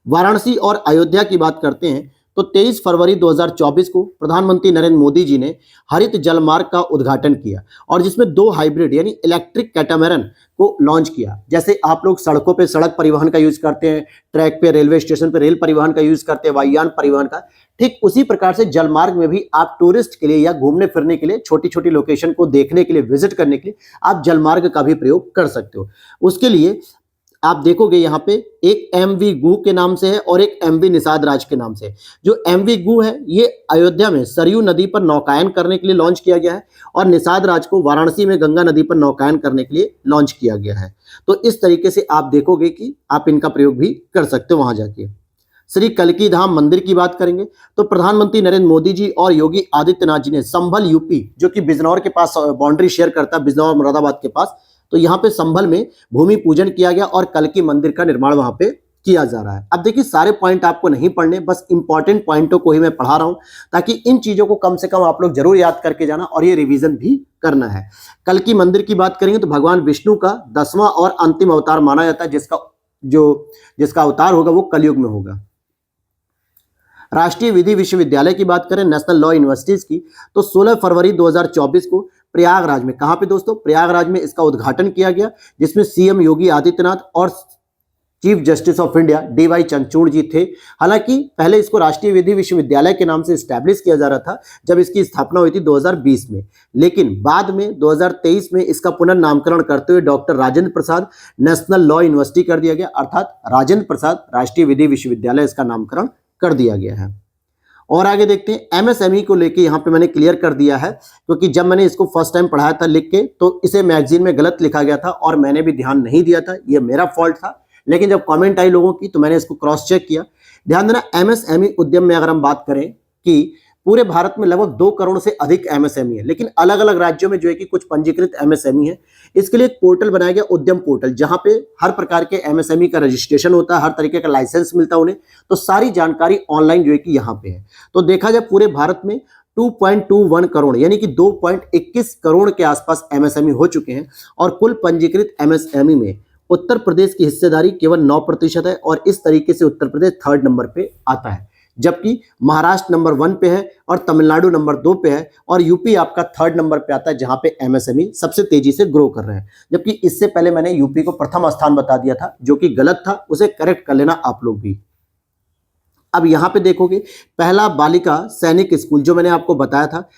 वाराणसी और अयोध्या की बात करते हैं तो 23 फरवरी 2024 को प्रधानमंत्री नरेंद्र मोदी जी ने हरित जलमार्ग का उद्घाटन किया और जिसमें 2 हाइब्रिड यानी इलेक्ट्रिक कैटामैरन को लॉन्च किया। जैसे आप लोग सड़कों पे सड़क परिवहन का यूज करते हैं, ट्रैक पे रेलवे स्टेशन पे रेल परिवहन का यूज करते हैं, वायुयान परिवहन का, ठीक उसी प्रकार से जलमार्ग में भी आप टूरिस्ट के लिए या घूमने फिरने के लिए, छोटी छोटी लोकेशन को देखने के लिए, विजिट करने के लिए आप जलमार्ग का भी प्रयोग कर सकते हो। उसके लिए आप देखोगे यहाँ पे एक MV गू के नाम से है और एक MV निषाद राज के नाम से है। जो MV गू है ये अयोध्या में सरयू नदी पर नौकायन करने के लिए लॉन्च किया गया है और निषाद राज को वाराणसी में गंगा नदी पर नौकायन करने के लिए लॉन्च किया गया है। तो इस तरीके से आप देखोगे कि आप इनका प्रयोग भी कर सकते हो वहां जाके। श्री कल्की धाम मंदिर की बात करेंगे तो प्रधानमंत्री नरेंद्र मोदी जी और योगी आदित्यनाथ जी ने संभल यूपी, जो कि बिजनौर के पास बाउंड्री शेयर करता है, बिजनौर मुरादाबाद के पास, तो यहाँ पे संभल में भूमि पूजन किया गया और कल्की मंदिर का निर्माण वहां पे किया जा रहा है। अब देखिए सारे पॉइंट आपको नहीं पढ़ने, बस इंपॉर्टेंट पॉइंटों को ही मैं पढ़ा रहा हूं ताकि इन चीजों को कम से कम आप लोग जरूर याद करके जाना और ये रिवीजन भी करना है। कल्की मंदिर की बात करेंगे तो भगवान विष्णु का 10वां और अंतिम अवतार माना जाता है, जिसका अवतार होगा वो कलयुग में होगा। राष्ट्रीय विधि विश्वविद्यालय की बात करें, नेशनल लॉ यूनिवर्सिटीज की, तो 16 फरवरी 2024 को प्रयागराज में, कहां पे दोस्तों? प्रयागराज में इसका उद्घाटन किया गया, जिसमें सीएम योगी आदित्यनाथ और chief justice of India DY Chandrachud ji थे। हालांकि पहले इसको राष्ट्रीय विधि विश्वविद्यालय के नाम से स्टैब्लिश किया जा रहा था जब इसकी स्थापना हुई थी 2020 में, लेकिन बाद में 2023 में इसका पुनर्नामकरण करते हुए doctor Rajendra Prasad national law university कर दिया गया, अर्थात राजेंद्र प्रसाद राष्ट्रीय विधि विश्वविद्यालय इसका नामकरण कर दिया गया है। और आगे देखते हैं MSME को लेके, यहाँ पे मैंने क्लियर कर दिया है क्योंकि जब मैंने इसको फर्स्ट टाइम पढ़ाया था लिख के तो इसे मैगजीन में गलत लिखा गया था और मैंने भी ध्यान नहीं दिया था, ये मेरा फॉल्ट था। लेकिन जब कमेंट आई लोगों की तो मैंने इसको क्रॉस चेक किया। ध्यान देना, MSME उद्यम में अगर हम बात करें कि पूरे भारत में लगभग 2 करोड़ से अधिक MSME है, लेकिन अलग अलग राज्यों में जो है कि कुछ पंजीकृत MSME है। इसके लिए एक पोर्टल बनाया गया, उद्यम पोर्टल, जहां पे हर प्रकार के MSME का रजिस्ट्रेशन होता है, हर तरीके का लाइसेंस मिलता है उन्हें, तो सारी जानकारी ऑनलाइन जो है कि यहाँ पे है। तो देखा जाए पूरे भारत में 2.21 करोड़ यानी कि 2.21 करोड़ के आसपास MSME हो चुके हैं और कुल पंजीकृत MSME में उत्तर प्रदेश की हिस्सेदारी केवल 9% है और इस तरीके से उत्तर प्रदेश 3rd नंबर पे आता है, जबकि महाराष्ट्र नंबर 1 पे है और तमिलनाडु नंबर 2 पे है और यूपी आपका 3rd नंबर पे आता है, जहां पे MSME सबसे तेजी से ग्रो कर रहे हैं। जबकि इससे पहले मैंने यूपी को प्रथम स्थान बता दिया था, जो कि गलत था, उसे करेक्ट कर लेना आप लोग भी। अब यहां पे देखोगे पहला बालिका सैनिक स्कूल, जो मैंने आपको बताया था,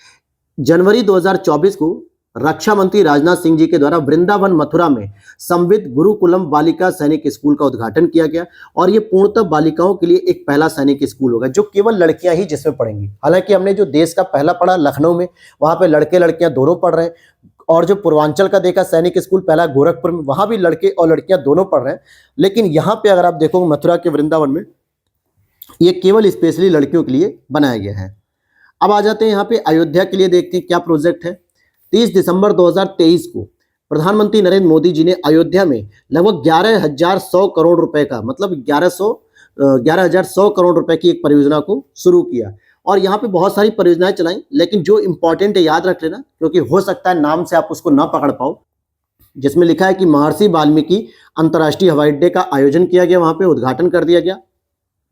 जनवरी 2024 को रक्षा मंत्री राजनाथ सिंह जी के द्वारा वृंदावन मथुरा में संविद गुरुकुलम बालिका सैनिक स्कूल का उद्घाटन किया गया और ये पूर्णतः बालिकाओं के लिए एक पहला सैनिक स्कूल होगा जो केवल लड़कियां ही जिसमें पढ़ेंगी। हालांकि हमने जो देश का पहला पढ़ा लखनऊ में, वहां पे लड़के लड़कियां दोनों पढ़ रहे हैं, और जो पूर्वांचल का देखा सैनिक स्कूल पहला गोरखपुर में, वहां भी लड़के और लड़कियां दोनों पढ़ रहे हैं। लेकिन यहाँ पे अगर आप देखोगे मथुरा के वृंदावन में, ये केवल स्पेशली लड़कियों के लिए बनाया गया है। अब आ जाते हैं यहाँ पे अयोध्या के लिए, देखते हैं क्या प्रोजेक्ट है। 30 दिसंबर 2023 को प्रधानमंत्री नरेंद्र मोदी जी ने अयोध्या में लगभग 11,100 करोड़ रुपए का, मतलब 11,100 करोड़ रुपए की एक परियोजना को शुरू किया और यहाँ पे बहुत सारी परियोजनाएं चलाई, लेकिन जो इंपॉर्टेंट है याद रख लेना, क्योंकि हो सकता है नाम से आप उसको ना पकड़ पाओ। जिसमें लिखा है कि महर्षि वाल्मीकि अंतर्राष्ट्रीय हवाई अड्डे का आयोजन किया गया, वहां पे उद्घाटन कर दिया गया।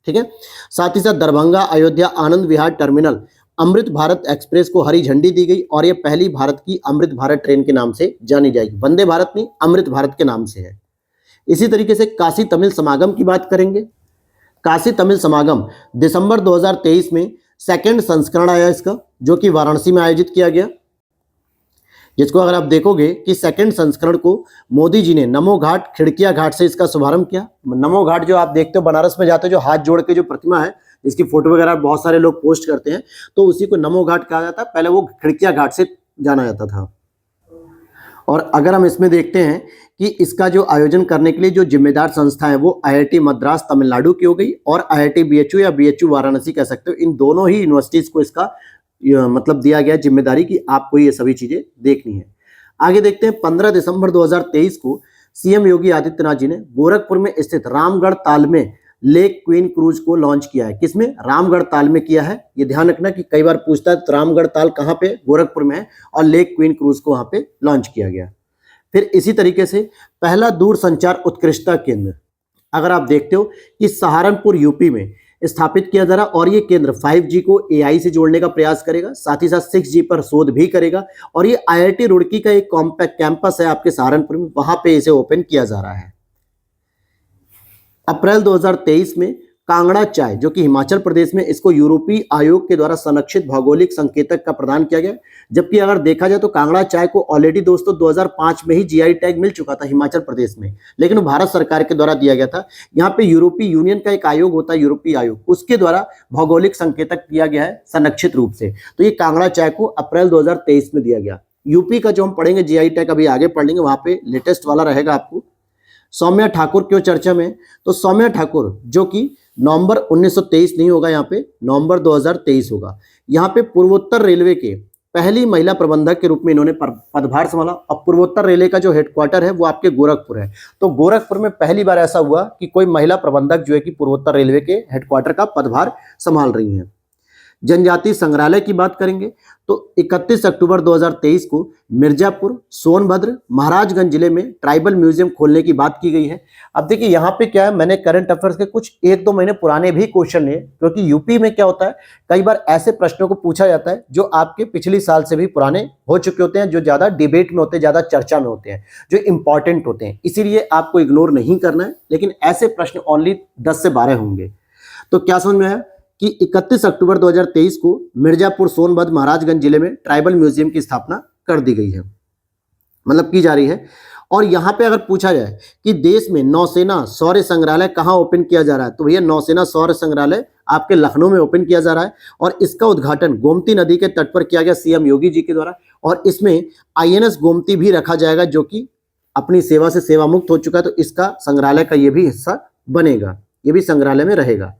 ठीक है, साथ ही साथ दरभंगा अयोध्या आनंद विहार टर्मिनल अमृत भारत एक्सप्रेस को हरी झंडी दी गई और ये पहली भारत की अमृत भारत ट्रेन के नाम से जानी जाएगी। वंदे भारत नहीं, अमृत भारत के नाम से है। इसी तरीके से काशी तमिल समागम की बात करेंगे। काशी तमिल समागम दिसंबर 2023 में सेकंड संस्करण आया इसका, जो कि वाराणसी में आयोजित किया गया, जिसको अगर आप देखोगे कि सेकंड संस्करण को मोदी जी ने नमो घाट खिड़किया घाट से इसका शुभारंभ किया। नमो घाट जो आप देखते हो बनारस में जाते हो, जो हाथ जोड़ के जो प्रतिमा है, इसकी फोटो वगैरह बहुत सारे लोग पोस्ट करते हैं, तो उसी को नमो घाट कहा जाता है। पहले वो खिड़किया घाट से जाना जाता था। और अगर हम इसमें देखते हैं कि इसका जो आयोजन करने के लिए जो जिम्मेदार संस्था है वो IIT मद्रास तमिलनाडु की हो गई और IIT BHU या BHU वाराणसी कह सकते हो, इन दोनों ही यूनिवर्सिटीज को इसका मतलब दिया गया जिम्मेदारी कि आपको ये सभी चीजें देखनी है। आगे देखते हैं 15 दिसंबर 2023 को CM योगी आदित्यनाथ जी ने गोरखपुर में स्थित रामगढ़ ताल में लेक क्वीन क्रूज को लॉन्च किया है। किसमें? रामगढ़ ताल में किया है। ये ध्यान रखना कि कई बार पूछता है तो रामगढ़ ताल कहाँ पे? गोरखपुर में है, और लेक क्वीन क्रूज को वहां पे लॉन्च किया गया। फिर इसी तरीके से पहला दूर संचार उत्कृष्टता केंद्र अगर आप देखते हो कि सहारनपुर यूपी में स्थापित किया जा रहा, और ये केंद्र 5G को AI से जोड़ने का प्रयास करेगा, साथ ही साथ 6G पर शोध भी करेगा। और ये IIT रुड़की का एक कॉम्पैक्ट कैंपस है आपके सहारनपुर में, वहां पे इसे ओपन किया जा रहा है। अप्रैल 2023 में कांगड़ा चाय, जो कि हिमाचल प्रदेश में, इसको यूरोपीय आयोग के द्वारा संरक्षित भौगोलिक संकेतक का प्रदान किया गया। जबकि अगर देखा जाए तो कांगड़ा चाय को ऑलरेडी दोस्तों 2005 में ही GI टैग मिल चुका था हिमाचल प्रदेश में, लेकिन वो भारत सरकार के द्वारा दिया गया था। यहाँ पे यूरोपीय यूनियन का एक आयोग होता है, यूरोपीय आयोग, उसके द्वारा भौगोलिक संकेतक दिया गया है संरक्षित रूप से। तो ये कांगड़ा चाय को अप्रैल 2023 में दिया गया। यूपी का जो हम पढ़ेंगे GI टैग अभी आगे पढ़ लेंगे, वहां पे लेटेस्ट वाला रहेगा आपको। सौम्या ठाकुर क्यों चर्चा में? तो सौम्या ठाकुर जो कि नवंबर 1923 नहीं होगा, यहाँ पे नवंबर 2023 होगा। यहाँ पे पूर्वोत्तर रेलवे के पहली महिला प्रबंधक के रूप में इन्होंने पदभार संभाला। और पूर्वोत्तर रेलवे का जो हेडक्वार्टर है वो आपके गोरखपुर है। तो गोरखपुर में पहली बार ऐसा हुआ कि कोई महिला प्रबंधक जो है कि पूर्वोत्तर रेलवे के हेडक्वार्टर का पदभार संभाल रही हैं। जनजातीय संग्रहालय की बात करेंगे तो 31 अक्टूबर 2023 को मिर्जापुर, सोनभद्र, महाराजगंज जिले में ट्राइबल म्यूजियम खोलने की बात की गई है। अब देखिए यहाँ पे क्या है, मैंने करंट अफेयर्स के कुछ 1-2 महीने पुराने भी क्वेश्चन लिए, क्योंकि यूपी में क्या होता है, कई बार ऐसे प्रश्नों को पूछा जाता है जो आपके पिछली साल से भी पुराने हो चुके होते हैं, जो ज्यादा डिबेट में होते हैं, ज्यादा चर्चा में होते हैं, जो इंपॉर्टेंट होते हैं। इसीलिए आपको इग्नोर नहीं करना है, लेकिन ऐसे प्रश्न ओनली 10 से 12 होंगे। तो क्या समझ में आया कि 31 अक्टूबर 2023 को मिर्जापुर, सोनभद्र, महाराजगंज जिले में ट्राइबल म्यूजियम की स्थापना कर दी गई है, मतलब की जा रही है। और यहाँ पे अगर पूछा जाए कि देश में नौसेना शौर्य संग्रहालय कहाँ ओपन किया जा रहा है, तो भैया नौसेना शौर्य संग्रहालय आपके लखनऊ में ओपन किया जा रहा है। और इसका उद्घाटन गोमती नदी के तट पर किया गया CM योगी जी के द्वारा। और इसमें INS गोमती भी रखा जाएगा, जो कि अपनी सेवा से सेवा मुक्त हो चुका है। तो इसका संग्रहालय का ये भी हिस्सा बनेगा, ये भी संग्रहालय में रहेगा।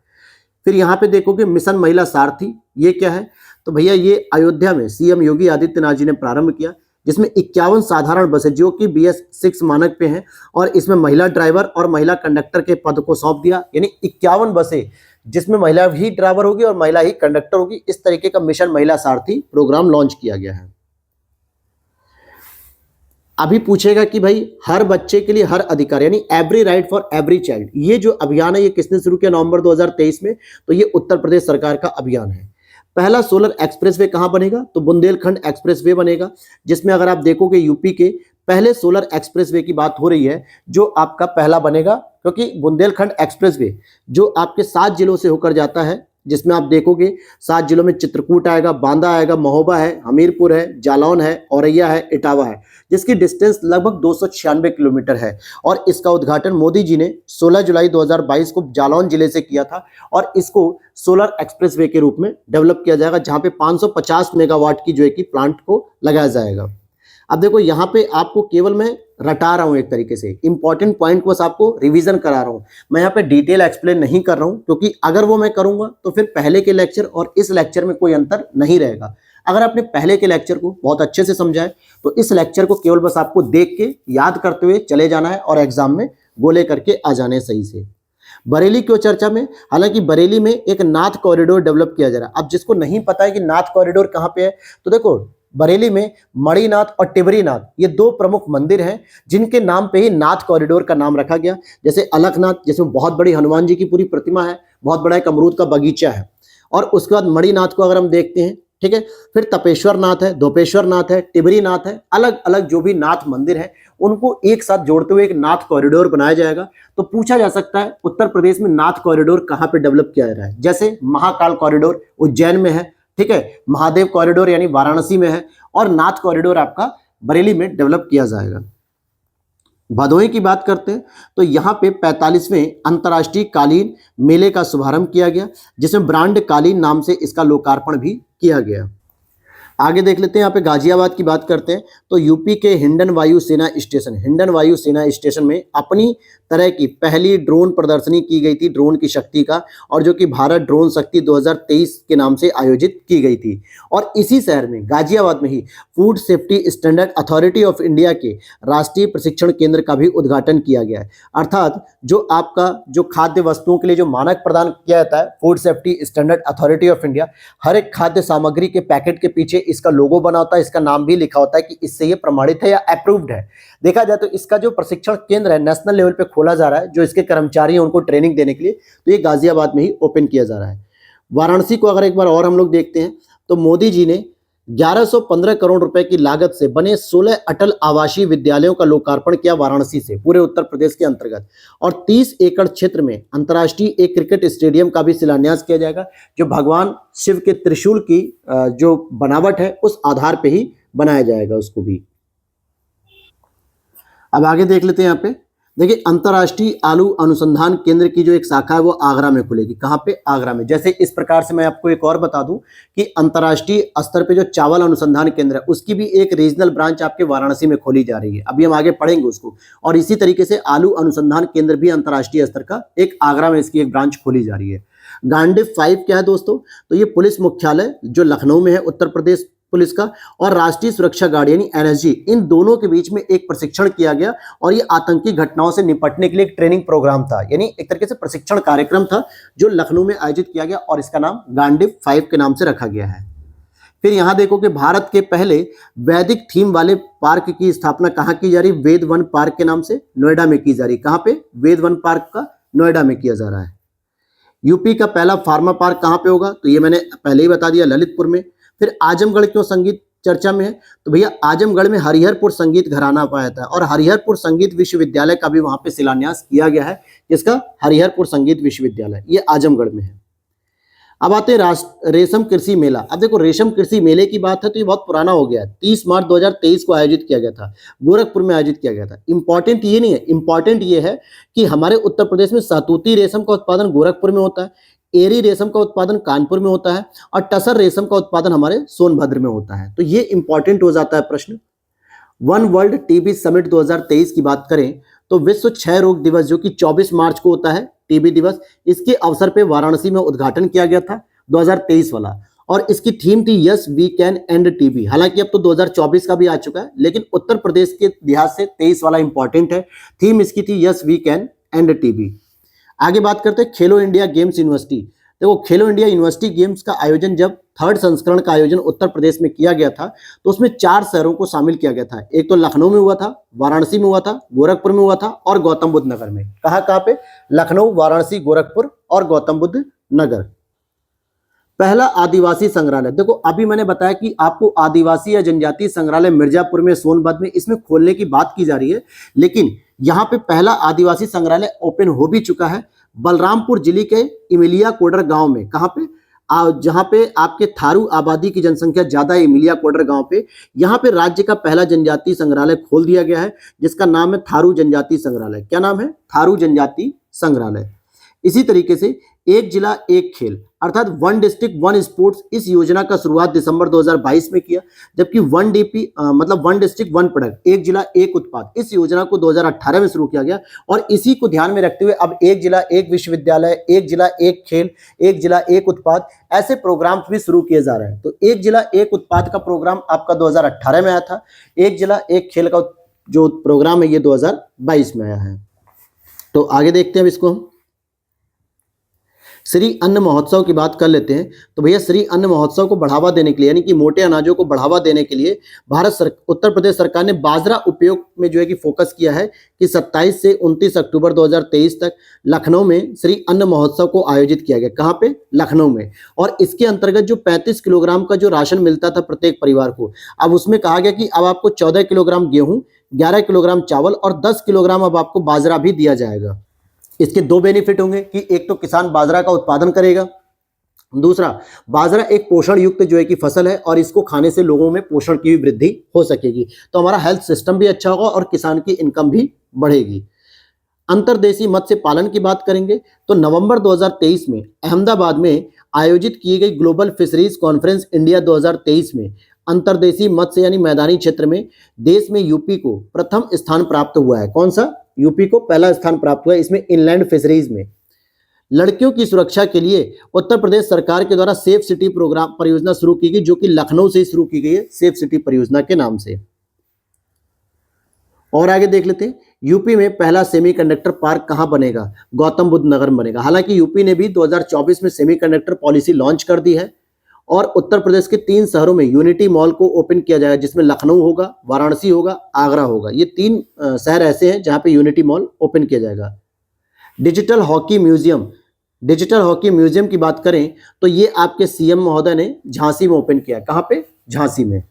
फिर यहाँ पे देखोगे मिशन महिला सारथी, ये क्या है, तो भैया ये अयोध्या में CM योगी आदित्यनाथ जी ने प्रारंभ किया, जिसमें 51 साधारण बसें जो कि BS6 मानक पे हैं, और इसमें महिला ड्राइवर और महिला कंडक्टर के पद को सौंप दिया। यानी 51 बसें जिसमें महिला ही ड्राइवर होगी और महिला ही कंडक्टर होगी। इस तरीके का मिशन महिला सारथी प्रोग्राम लॉन्च किया गया है। अभी पूछेगा कि भाई हर बच्चे के लिए हर अधिकार, यानी every right for every child, ये जो अभियान है ये किसने शुरू किया नवंबर 2023 में? तो ये उत्तर प्रदेश सरकार का अभियान है। पहला सोलर एक्सप्रेसवे कहां बनेगा? तो बुंदेलखंड एक्सप्रेसवे बनेगा, जिसमें अगर आप देखोगे यूपी के पहले सोलर एक्सप्रेसवे की बात हो रही है, जो आपका पहला बनेगा। क्योंकि बुंदेलखंड एक्सप्रेसवे जो आपके 7 जिलों से होकर जाता है, जिसमें आप देखोगे 7 जिलों में चित्रकूट आएगा, बांदा आएगा, महोबा है, हमीरपुर है, जालौन है, औरैया है, इटावा है, जिसकी डिस्टेंस लगभग 296 किलोमीटर है। और इसका उद्घाटन मोदी जी ने 16 जुलाई 2022 को जालौन जिले से किया था। और इसको सोलर एक्सप्रेसवे के रूप में डेवलप किया जाएगा, जहां पे 550 मेगावाट की जो है कि प्लांट को लगाया जाएगा। अब देखो यहाँ पे आपको केवल मैं रटा रहा हूँ, एक तरीके से इंपॉर्टेंट पॉइंट बस आपको रिवीजन करा रहा हूँ। मैं यहाँ पे डिटेल एक्सप्लेन नहीं कर रहा हूँ, क्योंकि अगर वो मैं करूंगा तो फिर पहले के लेक्चर और इस लेक्चर में कोई अंतर नहीं रहेगा। अगर आपने पहले के लेक्चर को बहुत अच्छे से समझा है तो इस लेक्चर को केवल बस आपको देख के याद करते हुए चले जाना है और एग्जाम में गोले करके आ जाने सही से। बरेली क्यों चर्चा में? हालांकि बरेली में एक नाथ कॉरिडोर डेवलप किया जा रहा है। अब जिसको नहीं पता है कि नाथ कॉरिडोर कहाँ पे है, तो देखो बरेली में मणिनाथ और टिबरीनाथ, ये दो प्रमुख मंदिर हैं जिनके नाम पे ही नाथ कॉरिडोर का नाम रखा गया। जैसे अलकनाथ, जिसमें बहुत बड़ी हनुमान जी की पूरी प्रतिमा है, बहुत बड़ा एक अमरूद का बगीचा है। और उसके बाद मणिनाथ को अगर हम देखते हैं, ठीक है, फिर तपेश्वर नाथ है, धोपेश्वर नाथ है, टिबरी नाथ है, अलग अलग जो भी नाथ मंदिर है उनको एक साथ जोड़ते हुए एक नाथ कॉरिडोर बनाया जाएगा। तो पूछा जा सकता है उत्तर प्रदेश में नाथ कॉरिडोर कहां पे डेवलप किया जा रहा है। जैसे महाकाल कॉरिडोर उज्जैन में है, ठीक है, महादेव कॉरिडोर यानी वाराणसी में है, और नाथ कॉरिडोर आपका बरेली में डेवलप किया जाएगा। भदोही की बात करते हैं तो यहाँ पे 45वें अंतर्राष्ट्रीय कालीन मेले का शुभारंभ किया गया, जिसमें ब्रांड कालीन नाम से इसका लोकार्पण भी किया गया। आगे देख लेते हैं, यहाँ पे गाजियाबाद की बात करते हैं तो यूपी के हिंडन वायु सेना स्टेशन, हिंडन वायु सेना स्टेशन में अपनी तरह की पहली ड्रोन प्रदर्शनी की गई थी, ड्रोन की शक्ति का, और जो कि भारत ड्रोन शक्ति 2023 के नाम से आयोजित की गई थी। और इसी शहर में गाजियाबाद में ही food safety standard authority of India के राष्ट्रीय प्रशिक्षण केंद्र का भी उद्घाटन किया गया है। अर्थात जो आपका जो खाद्य वस्तुओं के लिए जो मानक प्रदान किया जाता है, food safety standard authority of India, हर एक खाद्य सामग्री के पैकेट के पीछे इसका लोगो बना होता है, इसका नाम भी लिखा होता है कि इससे ये प्रमाणित है या अप्रूव्ड है। देखा जाए तो इसका जो प्रशिक्षण केंद्र है नेशनल लेवल पे खोला जा रहा है, जो इसके कर्मचारी हैं उनको ट्रेनिंग देने के लिए, तो ये गाजियाबाद में ही ओपन किया जा रहा है। वाराणसी को अगर एक बार और हम लोग देखते हैं तो मोदी जी ने 1115 करोड़ रुपए की लागत से बने 16 अटल आवासीय विद्यालयों का लोकार्पण किया वाराणसी से, पूरे उत्तर प्रदेश के अंतर्गत। और 30 एकड़ क्षेत्र में अंतर्राष्ट्रीय एक क्रिकेट स्टेडियम का भी शिलान्यास किया जाएगा, जो भगवान शिव के त्रिशूल की जो बनावट है उस आधार पे ही बनाया जाएगा उसको भी। अब आगे देख लेते हैं, यहाँ पे देखिए अंतर्राष्ट्रीय आलू अनुसंधान केंद्र की जो एक शाखा है वो आगरा में खुलेगी। कहाँ पे? आगरा में। जैसे इस प्रकार से मैं आपको एक और बता दूं कि अंतर्राष्ट्रीय स्तर पे जो चावल अनुसंधान केंद्र है उसकी भी एक रीजनल ब्रांच आपके वाराणसी में खोली जा रही है, अभी हम आगे पढ़ेंगे उसको। और इसी तरीके से आलू अनुसंधान केंद्र भी अंतर्राष्ट्रीय स्तर का एक आगरा में इसकी एक ब्रांच खोली जा रही है। गांडीव 5 क्या है दोस्तों? तो ये पुलिस मुख्यालय जो लखनऊ में है, उत्तर प्रदेश पुलिस का, और राष्ट्रीय सुरक्षा गार्ड यानी एनएसजी, इन दोनों के बीच में एक प्रशिक्षण किया गया। और ये आतंकी घटनाओं से निपटने के लिए एक ट्रेनिंग प्रोग्राम था, यानी एक तरीके से प्रशिक्षण कार्यक्रम था जो लखनऊ में आयोजित किया गया, और इसका नाम गांडीव 5 के नाम से रखा गया है। फिर यहां देखो कि भारत के पहले वैदिक थीम वाले पार्क की स्थापना कहां की जा रही? वेद वन पार्क के नाम से नोएडा में की जा रही। कहां पे? वेद वन पार्क का नोएडा में किया जा रहा है। यूपी का पहला फार्मा पार्क कहां पे होगा? तो ये मैंने पहले ही बता दिया, ललितपुर में। फिर आजमगढ़ क्यों संगीत चर्चा में है? तो भैया आजमगढ़ में हरिहरपुर संगीत घराना पाया था, और हरिहरपुर संगीत विश्वविद्यालय का भी वहां पे शिलान्यास किया गया है। जिसका? हरिहरपुर संगीत विश्वविद्यालय, ये आजमगढ़ में है। अब आते हैं रेशम कृषि मेला। अब देखो रेशम कृषि मेले की बात है तो ये बहुत पुराना हो गया है, 30 मार्च 2023 को आयोजित किया गया था, गोरखपुर में आयोजित किया गया था। इंपॉर्टेंट ये नहीं है, इंपॉर्टेंट ये है कि हमारे उत्तर प्रदेश में सहतूती रेशम का उत्पादन गोरखपुर में होता है, एरी रेशम का उत्पादन कानपुर में होता है, और टसर रेशम का उत्पादन हमारे सोनभद्र में होता है। तो ये इंपॉर्टेंट हो जाता है प्रश्न। वन वर्ल्ड टीबी समिट 2023 की बात करें तो विश्व क्षय रोग दिवस जो कि 24 मार्च को होता है, टीबी दिवस, इसके अवसर पे वाराणसी में उद्घाटन किया गया था 2023 वाला, और इसकी थीम थी yes we can end TB. हालांकि अब तो 2024 का भी आ चुका है, लेकिन उत्तर प्रदेश के लिहाज से 23 वाला इंपॉर्टेंट है। थीम इसकी थी yes we can end TB. आगे बात करते हैं खेलो इंडिया गेम्स यूनिवर्सिटी। देखो खेलो इंडिया यूनिवर्सिटी गेम्स का आयोजन जब 3rd संस्करण का आयोजन उत्तर प्रदेश में किया गया था तो उसमें 4 शहरों को शामिल किया गया था। एक तो लखनऊ में हुआ था, वाराणसी में हुआ था, गोरखपुर में हुआ था, और गौतम बुद्ध नगर में। कहाँ पे? लखनऊ, वाराणसी, गोरखपुर और गौतम बुद्ध नगर। पहला आदिवासी संग्रहालय, देखो अभी मैंने बताया कि आपको आदिवासी या जनजातीय संग्रहालय मिर्जापुर में, सोनभद्र में, इसमें खोलने की बात की जा रही है, लेकिन यहाँ पे पहला आदिवासी संग्रहालय ओपन हो भी चुका है बलरामपुर जिले के इमिलिया कोडर गांव में। कहाँ पे? जहाँ पे आपके थारू आबादी की जनसंख्या ज्यादा है, इमिलिया कोडर गांव पे, यहाँ पे राज्य का पहला जनजातीय संग्रहालय खोल दिया गया है, जिसका नाम है थारू जनजातीय संग्रहालय। क्या नाम है? थारू जनजातीय संग्रहालय। इसी तरीके से एक जिला एक खेल अर्थात वन डिस्ट्रिक्ट वन स्पोर्ट्स, इस योजना का शुरुआत दिसंबर 2022 में किया, जबकि वन डीपी मतलब वन डिस्ट्रिक्ट वन प्रोडक्ट, एक जिला एक उत्पाद, इस योजना को 2018 में शुरू किया गया। और इसी को ध्यान में रखते हुए अब एक जिला एक विश्वविद्यालय, एक जिला एक खेल, एक जिला एक उत्पाद, ऐसे प्रोग्राम भी शुरू किए जा रहे हैं। तो एक जिला एक उत्पाद का प्रोग्राम आपका 2018 में आया था, एक जिला एक खेल का जो प्रोग्राम है ये 2022 में आया है। तो आगे देखते हैं अब इसको हम। श्री अन्न महोत्सव की बात कर लेते हैं। तो भैया श्री अन्न महोत्सव को बढ़ावा देने के लिए यानी कि मोटे अनाजों को बढ़ावा देने के लिए उत्तर प्रदेश सरकार ने बाजरा उपयोग में जो है कि फोकस किया है कि 27 से 29 अक्टूबर 2023 तक लखनऊ में श्री अन्न महोत्सव को आयोजित किया गया। कहाँ पे? लखनऊ में। और इसके अंतर्गत जो 35 किलोग्राम का जो राशन मिलता था प्रत्येक परिवार को, अब उसमें कहा गया कि अब आपको 14 किलोग्राम गेहूं, 11 किलोग्राम चावल और 10 किलोग्राम अब आपको बाजरा भी दिया जाएगा। इसके दो बेनिफिट होंगे कि एक तो किसान बाजरा का उत्पादन करेगा, दूसरा बाजरा एक पोषण युक्त जो है कि फसल है और इसको खाने से लोगों में पोषण की भी वृद्धि हो सकेगी। तो हमारा हेल्थ सिस्टम भी अच्छा होगा और किसान की इनकम भी बढ़ेगी। अंतर्देशीय मत्स्य पालन की बात करेंगे तो नवंबर 2023 में अहमदाबाद में आयोजित की गई ग्लोबल फिशरीज कॉन्फ्रेंस इंडिया 2023 में अंतर्देशीय मत्स्य यानी मैदानी क्षेत्र में देश में यूपी को प्रथम स्थान प्राप्त हुआ है। कौन सा? यूपी को पहला स्थान प्राप्त हुआ है इसमें इनलैंड फिशरीज में। लड़कियों की सुरक्षा के लिए उत्तर प्रदेश सरकार के द्वारा सेफ सिटी प्रोग्राम परियोजना शुरू की गई, जो कि लखनऊ से शुरू की गई है, सेफ सिटी परियोजना के नाम से। और आगे देख लेते हैं, यूपी में पहला सेमीकंडक्टर पार्क कहां बनेगा? गौतम बुद्ध नगर में बनेगा। हालांकि यूपी ने भी 2024 में सेमीकंडक्टर पॉलिसी लॉन्च कर दी है और उत्तर प्रदेश के 3 शहरों में यूनिटी मॉल को ओपन किया जाएगा, जिसमें लखनऊ होगा, वाराणसी होगा, आगरा होगा। ये 3 शहर ऐसे हैं जहां पे यूनिटी मॉल ओपन किया जाएगा। डिजिटल हॉकी म्यूजियम की बात करें तो ये आपके सीएम महोदय ने झांसी में ओपन किया। कहां पे? झांसी में।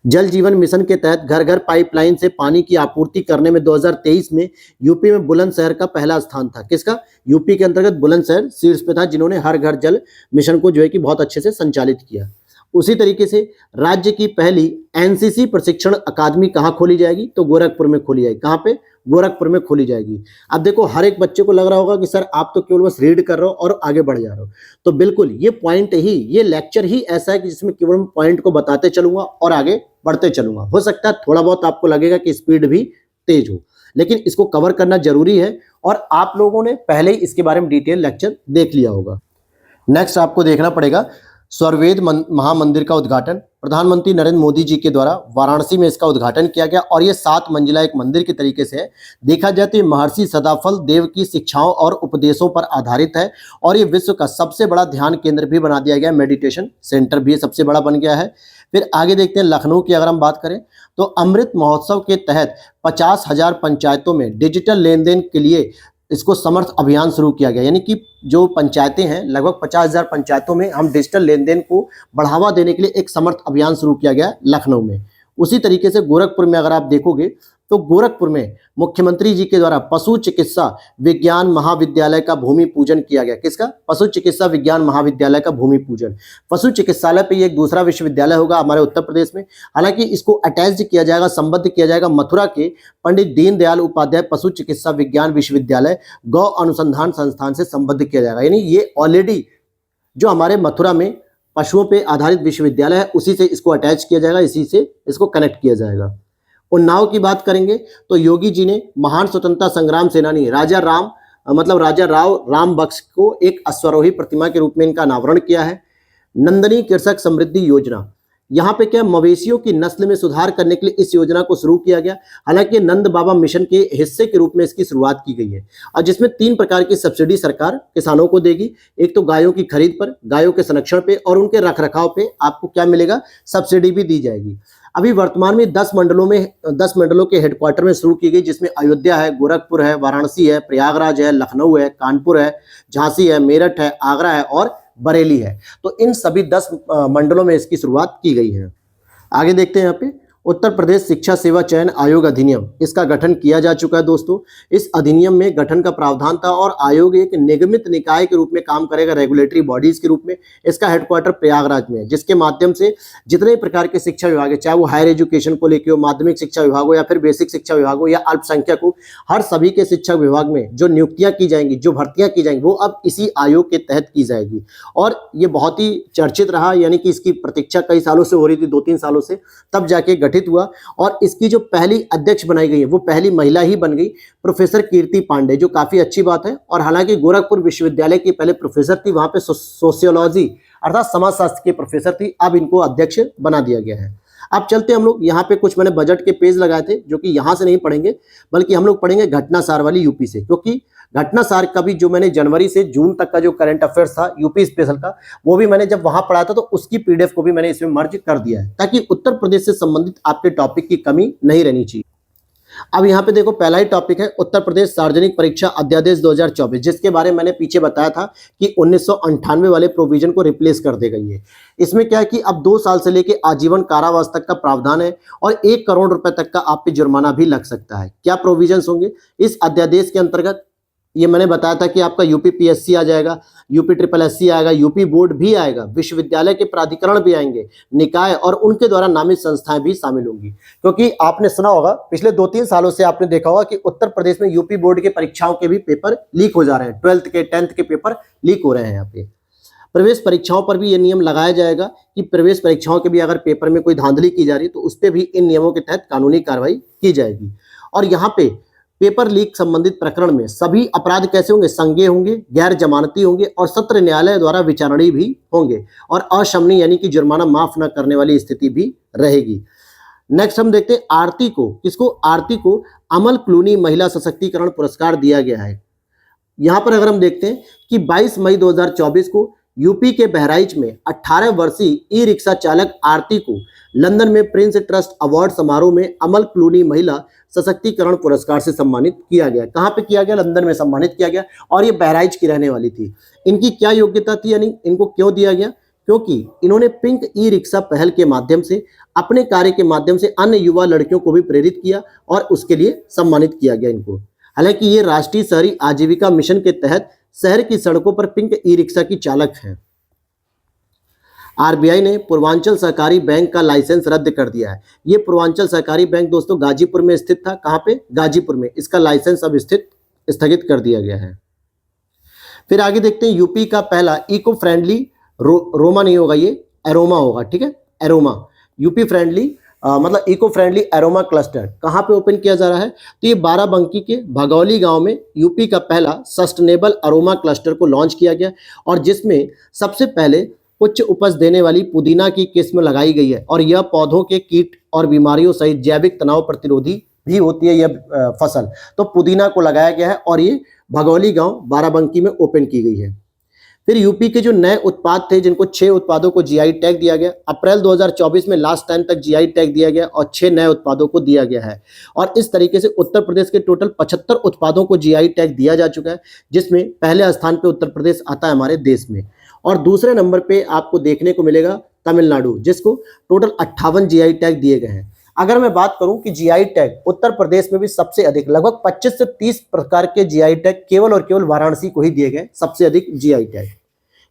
जल जीवन मिशन के तहत घर घर पाइपलाइन से पानी की आपूर्ति करने में 2023 में यूपी में बुलंदशहर का पहला स्थान था। किसका? यूपी के अंतर्गत बुलंदशहर शीर्ष पे था, जिन्होंने हर घर जल मिशन को जो है कि बहुत अच्छे से संचालित किया। उसी तरीके से राज्य की पहली एनसीसी प्रशिक्षण अकादमी कहाँ खोली जाएगी? तो गोरखपुर में खोली जाएगी। कहाँ पे? गोरखपुर में खोली जाएगी। अब देखो, हर एक बच्चे को लग रहा होगा कि सर आप तो केवल बस रीड कर रहे हो और आगे बढ़ जा रहे हो, तो बिल्कुल ये लेक्चर ही ऐसा है कि जिसमें केवल पॉइंट को बताते चलूंगा और आगे बढ़ते चलूंगा। हो सकता है थोड़ा बहुत आपको लगेगा कि स्पीड भी तेज हो, लेकिन इसको कवर करना जरूरी है और आप लोगों ने पहले ही इसके बारे में डिटेल लेक्चर देख लिया होगा। नेक्स्ट आपको देखना पड़ेगा स्वरवेद महामंदिर का उद्घाटन। प्रधानमंत्री नरेंद्र मोदी जी के द्वारा वाराणसी में इसका उद्घाटन किया गया और ये 7 मंजिला एक मंदिर के तरीके से है। देखा जाए तो ये महर्षि सदाफल देव की शिक्षाओं और उपदेशों पर आधारित है और ये विश्व का सबसे बड़ा ध्यान केंद्र भी बना दिया गया, मेडिटेशन सेंटर भी सबसे बड़ा बन गया है। फिर आगे देखते हैं लखनऊ की अगर हम बात करें तो अमृत महोत्सव के तहत 50,000 पंचायतों में डिजिटल लेन देन के लिए इसको समर्थ अभियान शुरू किया गया। यानी कि जो पंचायतें हैं, लगभग 50,000 पंचायतों में हम डिजिटल लेन देन को बढ़ावा देने के लिए एक समर्थ अभियान शुरू किया गया लखनऊ में। उसी तरीके से गोरखपुर में अगर आप देखोगे तो गोरखपुर में मुख्यमंत्री जी के द्वारा पशु चिकित्सा विज्ञान महाविद्यालय का भूमि पूजन किया गया। किसका? पशु चिकित्सा विज्ञान महाविद्यालय का भूमि पूजन। पशु चिकित्सालय पे एक दूसरा विश्वविद्यालय होगा हमारे उत्तर प्रदेश में। हालांकि इसको अटैच किया जाएगा, संबद्ध किया जाएगा मथुरा के पंडित दीनदयाल उपाध्याय पशु चिकित्सा विज्ञान विश्वविद्यालय गौ अनुसंधान संस्थान से संबद्ध किया जाएगा। यानी ये ऑलरेडी जो हमारे मथुरा में पशुओं पे आधारित विश्वविद्यालय है, उसी से इसको अटैच किया जाएगा, इसी से इसको कनेक्ट किया जाएगा। उन्नाव की बात करेंगे तो योगी जी ने महान स्वतंत्रता संग्राम सेनानी राजा राव राम बख्श को एक अश्वारोही प्रतिमा के रूप में इनका अनावरण किया है। नंदनी कृषक समृद्धि योजना, यहाँ पे क्या मवेशियों की नस्ल में सुधार करने के लिए इस योजना को शुरू किया गया। हालांकि नंद बाबा मिशन के हिस्से के रूप में इसकी शुरुआत की गई है और जिसमें 3 प्रकार की सब्सिडी सरकार किसानों को देगी। एक तो गायों की खरीद पर, गायों के संरक्षण पे और उनके रखरखाव पे आपको क्या मिलेगा? सब्सिडी भी दी जाएगी। अभी वर्तमान में 10 मंडलों के हेडक्वार्टर में शुरू की गई, जिसमें अयोध्या है, गोरखपुर है, वाराणसी है, प्रयागराज है, लखनऊ है, कानपुर है, झांसी है, मेरठ है, आगरा है और बरेली है। तो इन सभी 10 मंडलों में इसकी शुरुआत की गई है। आगे देखते हैं यहाँ पे उत्तर प्रदेश शिक्षा सेवा चयन आयोग अधिनियम, इसका गठन किया जा चुका है दोस्तों। इस अधिनियम में गठन का प्रावधान था और आयोग एक निगमित निकाय के रूप में काम करेगा, रेगुलेटरी बॉडीज के रूप में। इसका हेडक्वार्टर प्रयागराज में है, जिसके माध्यम से जितने प्रकार के शिक्षा विभाग है, चाहे वो हायर एजुकेशन को लेकर हो, माध्यमिक शिक्षा विभाग हो या फिर बेसिक शिक्षा विभाग हो या अल्पसंख्यक हो, हर सभी के शिक्षा विभाग में जो नियुक्तियां की जाएंगी, जो भर्तियां की जाएंगी, वो अब इसी आयोग के तहत की जाएगी। और ये बहुत ही चर्चित रहा, यानी कि इसकी प्रतीक्षा कई सालों से हो रही थी, 2-3 सालों से, तब जाके गठित हुआ। और इसकी जो पहली अध्यक्ष बनाई गई है वो पहली महिला ही बन गई, प्रोफेसर कीर्ति पांडे, जो काफी अच्छी बात है। और हालांकि गोरखपुर विश्वविद्यालय की पहले प्रोफेसर थी, वहां पे सोशियोलॉजी अर्थात समाजशास्त्र के प्रोफेसर थी, अब इनको अध्यक्ष बना दिया गया है। अब चलते हम लोग यहाँ पे कुछ मैंने बजट के पेज लगाए थे जो कि यहाँ से नहीं पढ़ेंगे, बल्कि हम लोग पढ़ेंगे घटना सार वाली यूपी से, क्योंकि घटना सार का भी जो मैंने जनवरी से जून तक का जो करंट अफेयर्स था यूपी स्पेशल का, वो भी मैंने जब वहां पढ़ा था तो उसकी पीडीएफ को भी मैंने इसमें मर्ज कर दिया है, ताकि उत्तर प्रदेश से संबंधित आपके टॉपिक की कमी नहीं रहनी चाहिए। अब यहाँ पे देखो, पहला ही टॉपिक है उत्तर प्रदेश सार्वजनिक परीक्षा अध्यादेश 2024, जिसके बारे में मैंने पीछे बताया था कि 1998 वाले प्रोविजन को रिप्लेस कर दी गई है। इसमें क्या है कि अब 2 साल से लेकर आजीवन कारावास तक का प्रावधान है और 1 करोड़ रुपए तक का आप पे जुर्माना भी लग सकता है। क्या प्रोविजंस होंगे इस अध्यादेश के अंतर्गत? ये मैंने बताया था कि आपका यूपी पीएससी आ जाएगा, यूपी ट्रिपल एससी आएगा, यूपी बोर्ड भी आएगा, विश्वविद्यालय के प्राधिकरण भी आएंगे, निकाय और उनके द्वारा नामित संस्थाएं भी शामिल होंगी। क्योंकि आपने सुना होगा पिछले 2-3 सालों से आपने देखा होगा कि उत्तर प्रदेश में यूपी बोर्ड के परीक्षाओं के भी पेपर लीक हो जा रहे हैं, 12th के 10th के पेपर लीक हो रहे हैं। यहाँ पे प्रवेश परीक्षाओं पर भी ये नियम लगाया जाएगा कि प्रवेश परीक्षाओं के भी अगर पेपर में कोई धांधली की जा रही है तो उस पर भी इन नियमों के तहत कानूनी कार्रवाई की जाएगी। और यहाँ पे पेपर लीक संबंधित प्रकरण में सभी अपराध कैसे होंगे? संज्ञेय होंगे, गैर जमानती होंगे और सत्र न्यायालय द्वारा विचारणीय भी होंगे और अशमनीय यानी कि जुर्माना माफ न करने वाली स्थिति भी रहेगी। नेक्स्ट हम देखते हैं आरती को, किसको? आरती को अमल क्लूनी महिला सशक्तिकरण पुरस्कार दिया गया है। यहाँ पर अगर हम देखते हैं कि 22 मई 2024 को यूपी के बहराइच में 18 वर्षीय ई रिक्शा चालक आरती को लंदन में प्रिंस ट्रस्ट अवार्ड समारोह में अमल क्लूनी महिला सशक्तिकरण पुरस्कार से सम्मानित किया गया। कहाँ पे किया गया? लंदन में सम्मानित किया गया और ये बहराइच की रहने वाली थी। इनकी क्या योग्यता थी, यानी इनको क्यों दिया गया? क्योंकि इन्होंने पिंक ई रिक्शा पहल के माध्यम से अपने कार्य के माध्यम से अन्य युवा लड़कियों को भी प्रेरित किया और उसके लिए सम्मानित किया गया इनको। हालांकि ये राष्ट्रीय शहरी आजीविका मिशन के तहत शहर की सड़कों पर पिंक ई रिक्शा की चालक हैं। आरबीआई ने पूर्वांचल सहकारी बैंक का लाइसेंस रद्द कर दिया है। ये पूर्वांचल सहकारी बैंक दोस्तों गाजीपुर में स्थित था। कहाँ पे? गाजीपुर में। इसका लाइसेंस अब स्थगित कर दिया गया है। फिर आगे देखते हैं यूपी का पहला इको फ्रेंडली रोमा नहीं होगा, ये एरोमा होगा, ठीक है, एरोमा यूपी फ्रेंडली मतलब इको फ्रेंडली एरोमा क्लस्टर कहाँ पे ओपन किया जा रहा है? तो ये बाराबंकी के भगौली गांव में यूपी का पहला सस्टेनेबल अरोमा क्लस्टर को लॉन्च किया गया और जिसमें सबसे पहले उच्च उपज देने वाली पुदीना की किस्म लगाई गई है और यह पौधों के कीट और बीमारियों सहित जैविक तनाव प्रतिरोधी भी होती है यह फसल। तो पुदीना को लगाया गया है और ये भगौली गांव बाराबंकी में ओपन की गई है। फिर यूपी के जो नए उत्पाद थे जिनको 6 उत्पादों को जीआई टैग दिया गया, अप्रैल 2024 में लास्ट टाइम तक जीआई टैग दिया गया और 6 नए उत्पादों को दिया गया है। और इस तरीके से उत्तर प्रदेश के टोटल 75 उत्पादों को जीआई टैग दिया जा चुका है, जिसमें पहले स्थान पे उत्तर प्रदेश आता है हमारे देश में। और दूसरे नंबर पे आपको देखने को मिलेगा तमिलनाडु, जिसको टोटल 58 जीआई टैग दिए गए हैं। अगर मैं बात करूं कि जीआई टैग उत्तर प्रदेश में भी सबसे अधिक लगभग 25 से 30 प्रकार के जीआई टैग केवल और केवल वाराणसी को ही दिए गए, सबसे अधिक जीआई टैग।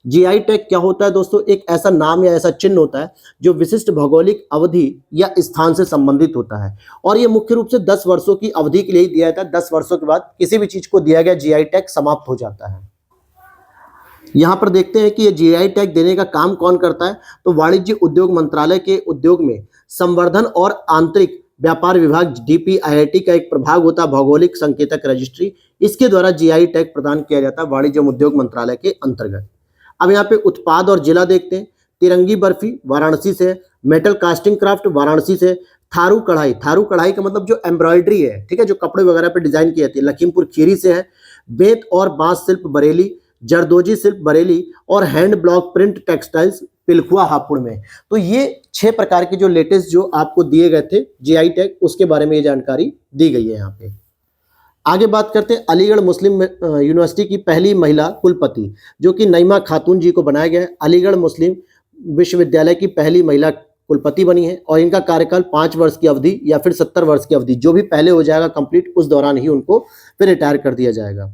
जीआई टैग क्या होता है दोस्तों? एक ऐसा नाम या ऐसा चिन्ह होता है जो विशिष्ट भौगोलिक अवधि या स्थान से संबंधित होता है और ये मुख्य रूप से 10 वर्षों की अवधि के लिए ही दिया जाता है। 10 वर्षों के बाद किसी भी चीज को दिया गया जीआई टैग समाप्त हो जाता है। यहाँ पर देखते हैं कि ये जीआई टैग देने का काम कौन करता है। तो वाणिज्य उद्योग मंत्रालय के उद्योग में संवर्धन और आंतरिक व्यापार विभाग डीपीआईआईटी का एक प्रभाग होता है भौगोलिक संकेतक रजिस्ट्री। इसके द्वारा जीआई टैग प्रदान किया जाता है वाणिज्य उद्योग मंत्रालय के अंतर्गत। अब यहाँ पे उत्पाद और जिला देखते हैं। तिरंगी बर्फी वाराणसी से है, मेटल कास्टिंग क्राफ्ट वाराणसी से, थारू कढ़ाई का मतलब जो एम्ब्रॉयडरी है, ठीक है, जो कपड़े वगैरह पे डिजाइन की जाती है, लखीमपुर खीरी से है, बेत और बांस शिल्प बरेली, जरदोजी शिल्प बरेली और hand block print textiles Pilkhuwa Hapur में। तो ये 6 प्रकार के जो लेटेस्ट जो आपको दिए गए थे जीआई टैग, उसके बारे में ये जानकारी दी गई है यहाँ पे। आगे बात करते हैं अलीगढ़ मुस्लिम यूनिवर्सिटी की पहली महिला कुलपति जो कि नईमा खातून जी को बनाया गया है। अलीगढ़ मुस्लिम विश्वविद्यालय की पहली महिला कुलपति बनी है और इनका कार्यकाल 5 वर्ष की अवधि या फिर 70 वर्ष की अवधि, जो भी पहले हो जाएगा कंप्लीट, उस दौरान ही उनको फिर रिटायर कर दिया जाएगा।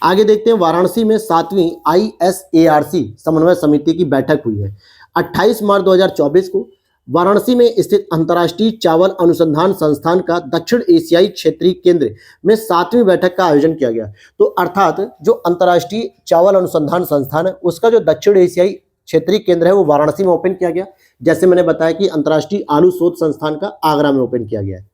आगे देखते हैं वाराणसी में 7वीं ISARC समन्वय समिति की बैठक हुई है। 28 मार्च 2024 को वाराणसी में स्थित अंतर्राष्ट्रीय चावल अनुसंधान संस्थान का दक्षिण एशियाई क्षेत्रीय केंद्र में 7वीं बैठक का आयोजन किया गया। तो अर्थात जो अंतर्राष्ट्रीय चावल अनुसंधान संस्थान है उसका जो दक्षिण एशियाई क्षेत्रीय केंद्र है वो वाराणसी में ओपन किया गया। जैसे मैंने बताया कि अंतर्राष्ट्रीय आलू शोध संस्थान का आगरा में ओपन किया गया है।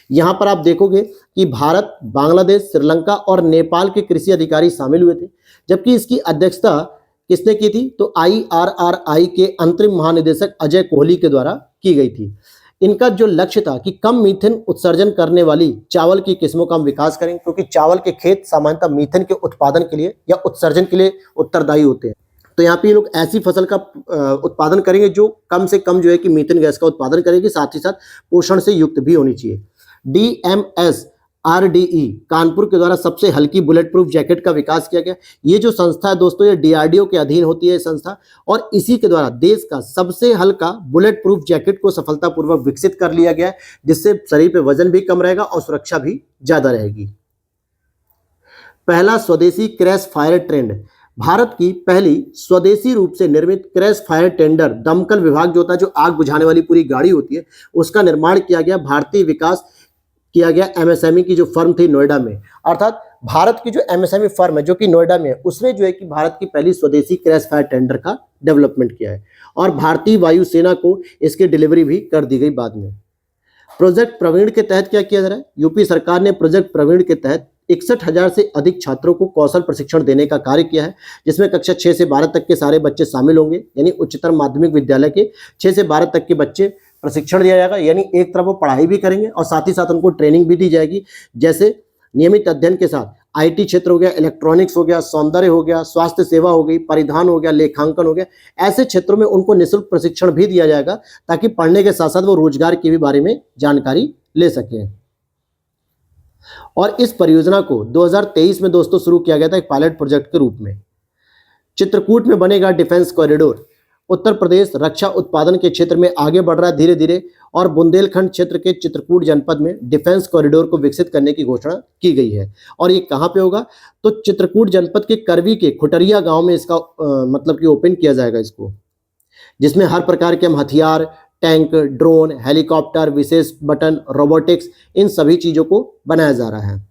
यहाँ पर आप देखोगे कि भारत, बांग्लादेश, श्रीलंका और नेपाल के कृषि अधिकारी शामिल हुए थे, जबकि इसकी अध्यक्षता किसने की थी? तो IRRI के अंतरिम महानिदेशक अजय कोहली के द्वारा की गई थी। इनका जो लक्ष्य था कि कम मीथेन उत्सर्जन करने वाली चावल की किस्मों का हम विकास करें, क्योंकि चावल के खेत सामान्यतः मीथेन के उत्पादन के लिए या उत्सर्जन के लिए उत्तरदायी होते हैं। तो यहाँ पे ये लोग ऐसी फसल का उत्पादन करेंगे जो कम से कम जो है कि मीथेन गैस का उत्पादन करेगी, साथ ही साथ पोषण से युक्त भी होनी चाहिए। DMSRDE कानपुर के द्वारा सबसे हल्की बुलेट प्रूफ जैकेट का विकास किया गया। ये जो संस्था है दोस्तों, ये DRDO के अधीन होती है ये संस्था, और इसी के द्वारा देश का सबसे हल्का बुलेट प्रूफ जैकेट को सफलतापूर्वक विकसित कर लिया गया है, जिससे शरीर पे वजन भी कम रहेगा और सुरक्षा भी ज्यादा रहेगी। पहला स्वदेशी क्रैश फायर टेंडर, भारत की पहली स्वदेशी रूप से निर्मित क्रैश फायर टेंडर दमकल विभाग जो होता है, जो आग बुझाने वाली पूरी गाड़ी होती है, उसका निर्माण किया गया, भारतीय विकास किया गया MSME की जो फर्म थी नोएडा में। अर्थात भारत की जो MSME फर्म है जो कि नोएडा में है, उसने जो है कि भारत की पहली स्वदेशी क्रैश फायर टेंडर का डेवलपमेंट किया है और भारतीय वायुसेना को इसकी डिलीवरी भी कर दी गई बाद में। प्रोजेक्ट प्रवीण के तहत क्या किया जा रहा है? यूपी सरकार ने प्रोजेक्ट प्रवीण के तहत 61,000 से अधिक छात्रों को कौशल प्रशिक्षण देने का कार्य किया है, जिसमें कक्षा 6 से 12 तक के सारे बच्चे शामिल होंगे, यानी उच्चतर माध्यमिक विद्यालय के 6 से 12 तक के बच्चे प्रशिक्षण दिया जाएगा। यानी एक तरफ वो पढ़ाई भी करेंगे और साथ ही साथ उनको ट्रेनिंग भी दी जाएगी, जैसे नियमित अध्ययन के साथ IT क्षेत्र हो गया, इलेक्ट्रॉनिक्स हो गया, सौंदर्य हो गया, स्वास्थ्य सेवा हो गई, परिधान हो गया, लेखांकन हो गया। ऐसे क्षेत्रों में उनको निःशुल्क प्रशिक्षण भी दिया जाएगा ताकि पढ़ने के साथ साथ वो रोजगार के भी बारे में जानकारी ले सकें। और इस परियोजना को 2023 में दोस्तों शुरू किया गया था एक पायलट प्रोजेक्ट के रूप में। चित्रकूट में बनेगा डिफेंस कॉरिडोर। उत्तर प्रदेश रक्षा उत्पादन के क्षेत्र में आगे बढ़ रहा है धीरे धीरे, और बुंदेलखंड क्षेत्र के चित्रकूट जनपद में डिफेंस कॉरिडोर को विकसित करने की घोषणा की गई है। और ये कहाँ पे होगा? तो चित्रकूट जनपद के करवी के खुटरिया गांव में इसका मतलब कि ओपन किया जाएगा इसको, जिसमें हर प्रकार के हम हथियार, टैंक, ड्रोन, हेलीकॉप्टर, विशेष बटन, रोबोटिक्स, इन सभी चीजों को बनाया जा रहा है।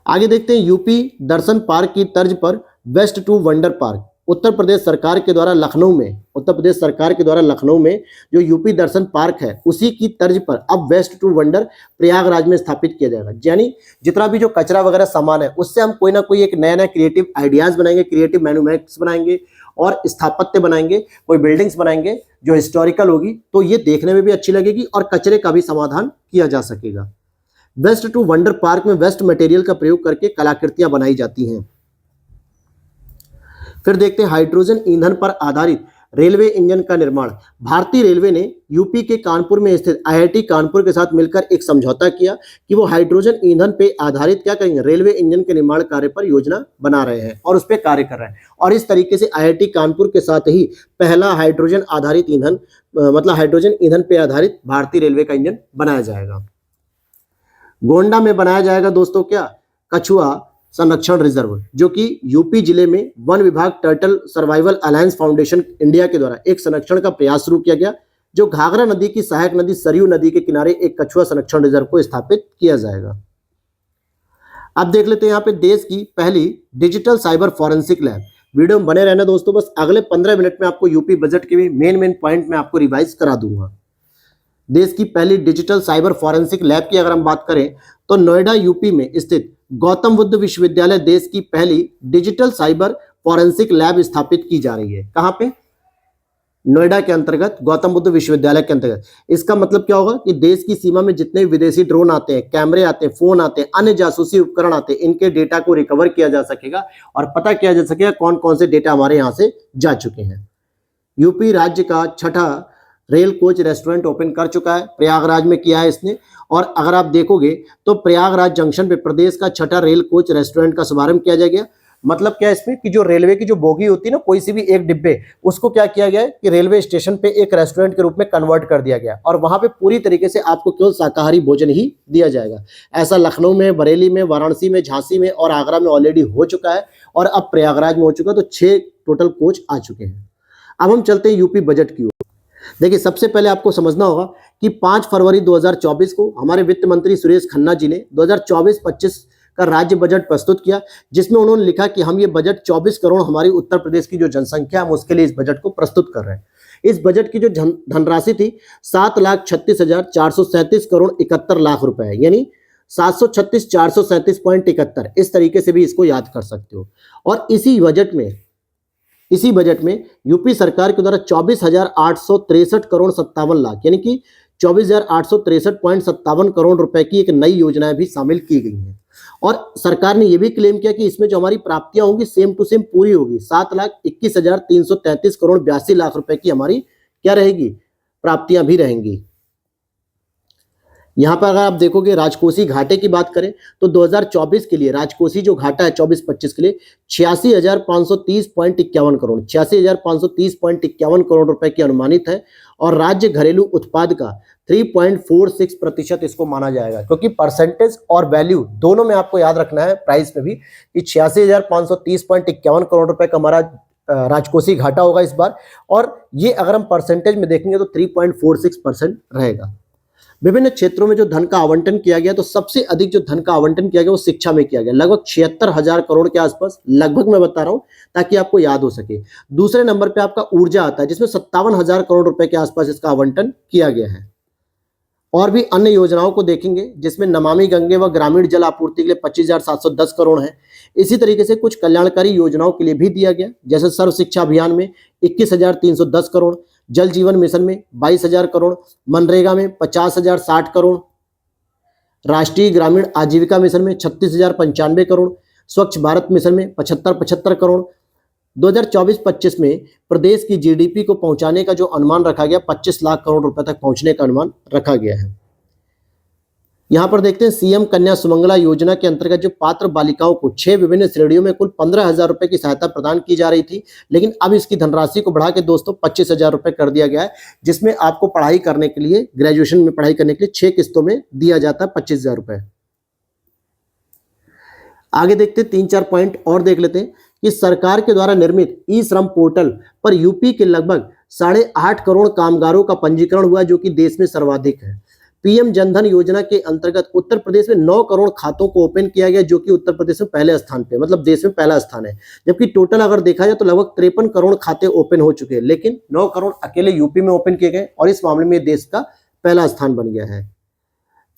आगे देखते हैं यूपी दर्शन पार्क की तर्ज पर waste to wonder park. Uttar Pradesh सरकार के द्वारा लखनऊ में जो यूपी दर्शन पार्क है, उसी की तर्ज पर अब वेस्ट टू वंडर प्रयागराज में स्थापित किया जाएगा। यानी जितना भी जो कचरा वगैरह सामान है, उससे हम कोई ना कोई एक नया नया क्रिएटिव आइडियाज बनाएंगे, क्रिएटिव मैन्युफैक्चर्स बनाएंगे और स्थापत्य बनाएंगे, कोई बिल्डिंग्स बनाएंगे जो हिस्टोरिकल होगी, तो ये देखने में भी अच्छी लगेगी और कचरे का भी समाधान किया जा सकेगा। वेस्ट टू वंडर पार्क में वेस्ट मटेरियल का प्रयोग करके कलाकृतियां बनाई जाती हैं। फिर देखते हैं हाइड्रोजन ईंधन पर आधारित रेलवे इंजन का निर्माण। भारतीय रेलवे ने यूपी के कानपुर में स्थित IIT कानपुर के साथ मिलकर एक समझौता किया कि वो हाइड्रोजन ईंधन पे आधारित क्या करेंगे, रेलवे इंजन के निर्माण कार्य पर योजना बना रहे हैं और उस पर कार्य कर रहे हैं। और इस तरीके से IIT कानपुर के साथ ही पहला हाइड्रोजन आधारित ईंधन मतलब हाइड्रोजन ईंधन पे आधारित भारतीय रेलवे का इंजन बनाया जाएगा। गोंडा में बनाया जाएगा दोस्तों क्या, कछुआ संरक्षण रिजर्व, जो कि यूपी जिले में वन विभाग turtle survival alliance foundation India के द्वारा एक संरक्षण का प्रयास शुरू किया गया, जो घाघरा नदी की सहायक नदी सरयू नदी के किनारे एक कछुआ संरक्षण रिजर्व को स्थापित किया जाएगा। अब देख लेते हैं यहाँ पे देश की पहली digital cyber forensic lab. Video में बने रहना दोस्तों, बस अगले 15 मिनट में आपको यूपी बजट के भी मेन पॉइंट में आपको रिवाइज करा दूंगा। देश की पहली डिजिटल साइबर फॉरेंसिक लैब की अगर हम बात करें तो नोएडा यूपी में स्थित गौतम बुद्ध विश्वविद्यालय देश की पहली डिजिटल साइबर फॉरेंसिक लैब स्थापित की जा रही है। कहां पे? नोएडा के अंतर्गत गौतम बुद्ध विश्वविद्यालय के अंतर्गत। इसका मतलब क्या होगा कि देश की सीमा में जितने विदेशी ड्रोन आते हैं, कैमरे आते हैं, फोन आते हैं, अन्य जासूसी उपकरण आते हैं, इनके डेटा को रिकवर किया जा सकेगा और पता किया जा सकेगा कौन कौन से डेटा हमारे यहाँ से जा चुके हैं। यूपी राज्य का छठा रेल कोच रेस्टोरेंट ओपन कर चुका है, प्रयागराज में किया है इसने। और अगर आप देखोगे तो प्रयागराज जंक्शन पे प्रदेश का छठा रेल कोच रेस्टोरेंट का शुभारंभ किया जाएगा। मतलब क्या है इसमें कि जो रेलवे की जो बोगी होती है ना, कोई सी भी एक डिब्बे, उसको क्या किया गया है कि रेलवे स्टेशन पे एक रेस्टोरेंट के रूप में कन्वर्ट कर दिया गया और वहां पे पूरी तरीके से आपको केवल शाकाहारी भोजन ही दिया जाएगा। ऐसा लखनऊ में, बरेली में, वाराणसी में, झांसी में और आगरा में ऑलरेडी हो चुका है और अब प्रयागराज में हो चुका है। तो 6 टोटल कोच आ चुके हैं। अब हम चलते हैं यूपी बजट की ओर। देखिए, सबसे पहले आपको समझना होगा कि 5 फरवरी 2024 को हमारे वित्त मंत्री सुरेश खन्ना जी ने 2024-25 का राज्य बजट प्रस्तुत किया, जिसमें उन्होंने लिखा कि हम ये बजट 24 करोड़ हमारी उत्तर प्रदेश की जो जनसंख्या है, हम उसके लिए इस बजट को प्रस्तुत कर रहे हैं। इस बजट की जो धनराशि थी 7,36,437 करोड़ 71 लाख रुपए है, यानी 736,437.71। इस तरीके से भी इसको याद कर सकते हो। और इसी बजट में इसी बजट में यूपी सरकार के द्वारा 24,863 करोड़ 57 लाख यानी कि 24,863.57 करोड़ रुपए की एक नई योजनाएं भी शामिल की गई हैं। और सरकार ने यह भी क्लेम किया कि इसमें जो हमारी प्राप्तियां होंगी सेम टू सेम पूरी होगी। 7,21,333 करोड़ 82 लाख रुपए की हमारी क्या रहेगी, प्राप्तियां भी रहेंगी। यहां पर अगर आप देखोगे राजकोषीय घाटे की बात करें तो 2024 के लिए राजकोषीय जो घाटा है 24-25 के लिए 86,530.51 करोड़ 86,530.51 करोड़ रुपए की अनुमानित है। और राज्य घरेलू उत्पाद का 3.46% इसको माना जाएगा, क्योंकि परसेंटेज और वैल्यू दोनों में आपको याद रखना है प्राइस में भी कि 86,530.51 करोड़ रुपए का हमारा राजकोषीय घाटा होगा इस बार। और ये अगर हम परसेंटेज में देखेंगे तो 3.46% रहेगा। विभिन्न क्षेत्रों में जो धन का आवंटन किया गया तो सबसे अधिक जो धन का आवंटन किया गया वो शिक्षा में किया गया, लगभग 76,000 करोड़ के आसपास, लगभग मैं बता रहा हूं ताकि आपको याद हो सके। दूसरे नंबर पे आपका ऊर्जा आता है जिसमें 57,000 करोड़ रुपए के आसपास इसका आवंटन किया गया है। और भी अन्य योजनाओं को देखेंगे जिसमें नमामि गंगे व ग्रामीण जल आपूर्ति के लिए 25,710 करोड़ है। इसी तरीके से कुछ कल्याणकारी योजनाओं के लिए भी दिया गया, जैसे सर्व शिक्षा अभियान में 21,310 करोड़, जल जीवन मिशन में 22,000 करोड़, मनरेगा में 50,060 करोड़, राष्ट्रीय ग्रामीण आजीविका मिशन में 36,095 करोड़, स्वच्छ भारत मिशन में 75 करोड़। 2024-25 में प्रदेश की जीडीपी को पहुंचाने का जो अनुमान रखा गया 25 लाख करोड़ रुपए तक पहुंचने का अनुमान रखा गया है। यहां पर देखते हैं सीएम कन्या सुमंगला योजना के अंतर्गत जो पात्र बालिकाओं को 6 विभिन्न श्रेणियों में कुल 15,000 रुपए की सहायता प्रदान की जा रही थी, लेकिन अब इसकी धनराशि को बढ़ा के दोस्तों 25,000 रुपए कर दिया गया है, जिसमें आपको पढ़ाई करने के लिए, ग्रेजुएशन में पढ़ाई करने के लिए 6 किस्तों में दिया जाता है 25,000 रुपए। आगे देखते 3-4 पॉइंट और देख लेते हैं कि सरकार के द्वारा निर्मित ई श्रम पोर्टल पर यूपी के लगभग 8.5 करोड़ कामगारों का पंजीकरण हुआ, जो कि देश में सर्वाधिक है। पीएम जनधन योजना के अंतर्गत उत्तर प्रदेश में 9 करोड़ खातों को ओपन किया गया, जो कि उत्तर प्रदेश में पहले स्थान पे, मतलब देश में पहला स्थान है। जबकि टोटल अगर देखा जाए तो लगभग 53 करोड़ खाते ओपन हो चुके हैं, लेकिन 9 करोड़ अकेले यूपी में ओपन किए गए और इस मामले में देश का पहला स्थान बन गया है।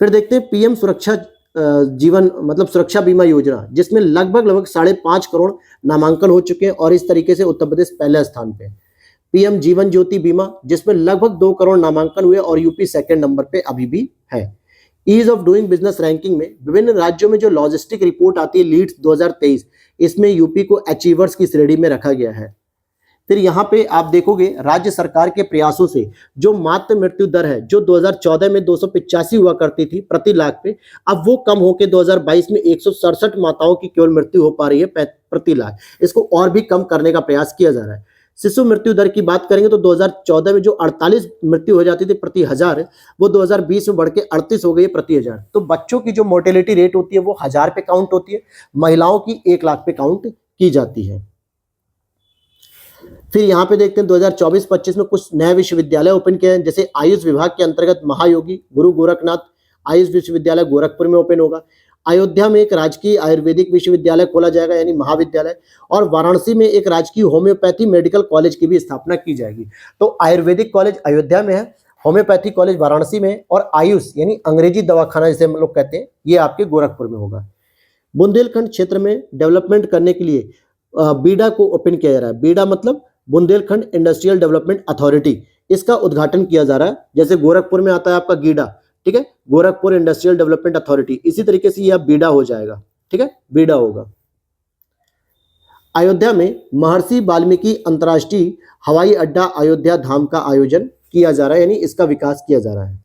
फिर देखते हैं पीएम सुरक्षा जीवन मतलब सुरक्षा बीमा योजना, जिसमें लगभग 5.5 करोड़ नामांकन हो चुके हैं और इस तरीके से उत्तर प्रदेश पहले स्थान पे। पीएम जीवन ज्योति बीमा, जिसमें लगभग 2 करोड़ नामांकन हुए और यूपी सेकंड नंबर पे अभी भी है। Ease of doing business ranking में विभिन्न राज्यों में जो लॉजिस्टिक रिपोर्ट आती है लीड्स 2023, इसमें यूपी को अचीवर्स की श्रेणी में रखा गया है। फिर यहाँ पे आप देखोगे राज्य सरकार के प्रयासों से जो मातृ मृत्यु दर है, जो 2014 में 285 हुआ करती थी प्रति लाख पे, अब वो कम होकर 2022 में 167 माताओं की केवल मृत्यु हो पा रही है प्रति लाख। इसको और भी कम करने का प्रयास किया जा रहा है। शिशु मृत्यु दर की बात करेंगे तो 2014 में जो 48 मृत्यु हो जाती थी प्रति हजार, वो 2020 में बढ़ के 38 हो गई प्रति हजार। तो बच्चों की जो मोर्टेलिटी रेट होती है वो 1000 पे काउंट होती है, महिलाओं की 1 लाख पे काउंट की जाती है। फिर यहाँ पे देखते हैं 2024-25 में कुछ नए विश्वविद्यालय ओपन किए हैं, जैसे आयुष विभाग के अंतर्गत महायोगी गुरु गोरखनाथ आयुष विश्वविद्यालय गोरखपुर में ओपन होगा। अयोध्या में एक राजकीय आयुर्वेदिक विश्वविद्यालय खोला जाएगा यानी महाविद्यालय, और वाराणसी में एक राजकीय होम्योपैथी मेडिकल कॉलेज की भी स्थापना की जाएगी। तो आयुर्वेदिक कॉलेज अयोध्या में है, होम्योपैथी कॉलेज वाराणसी में, और आयुष यानी अंग्रेजी दवाखाना जिसे हम लोग कहते हैं ये आपके गोरखपुर में होगा। बुंदेलखंड क्षेत्र में डेवलपमेंट करने के लिए बीडा को ओपन किया जा रहा है। बीडा मतलब बुंदेलखंड इंडस्ट्रियल डेवलपमेंट अथॉरिटी, इसका उद्घाटन किया जा रहा है। जैसे गोरखपुर में आता है आपका गीडा, ठीक है, गोरखपुर इंडस्ट्रियल डेवलपमेंट अथॉरिटी, इसी तरीके से यह बीडा हो जाएगा, ठीक है, बीडा होगा। अयोध्या में महर्षि वाल्मीकि अंतर्राष्ट्रीय हवाई अड्डा अयोध्या धाम का आयोजन किया जा रहा है, यानी इसका विकास किया जा रहा है।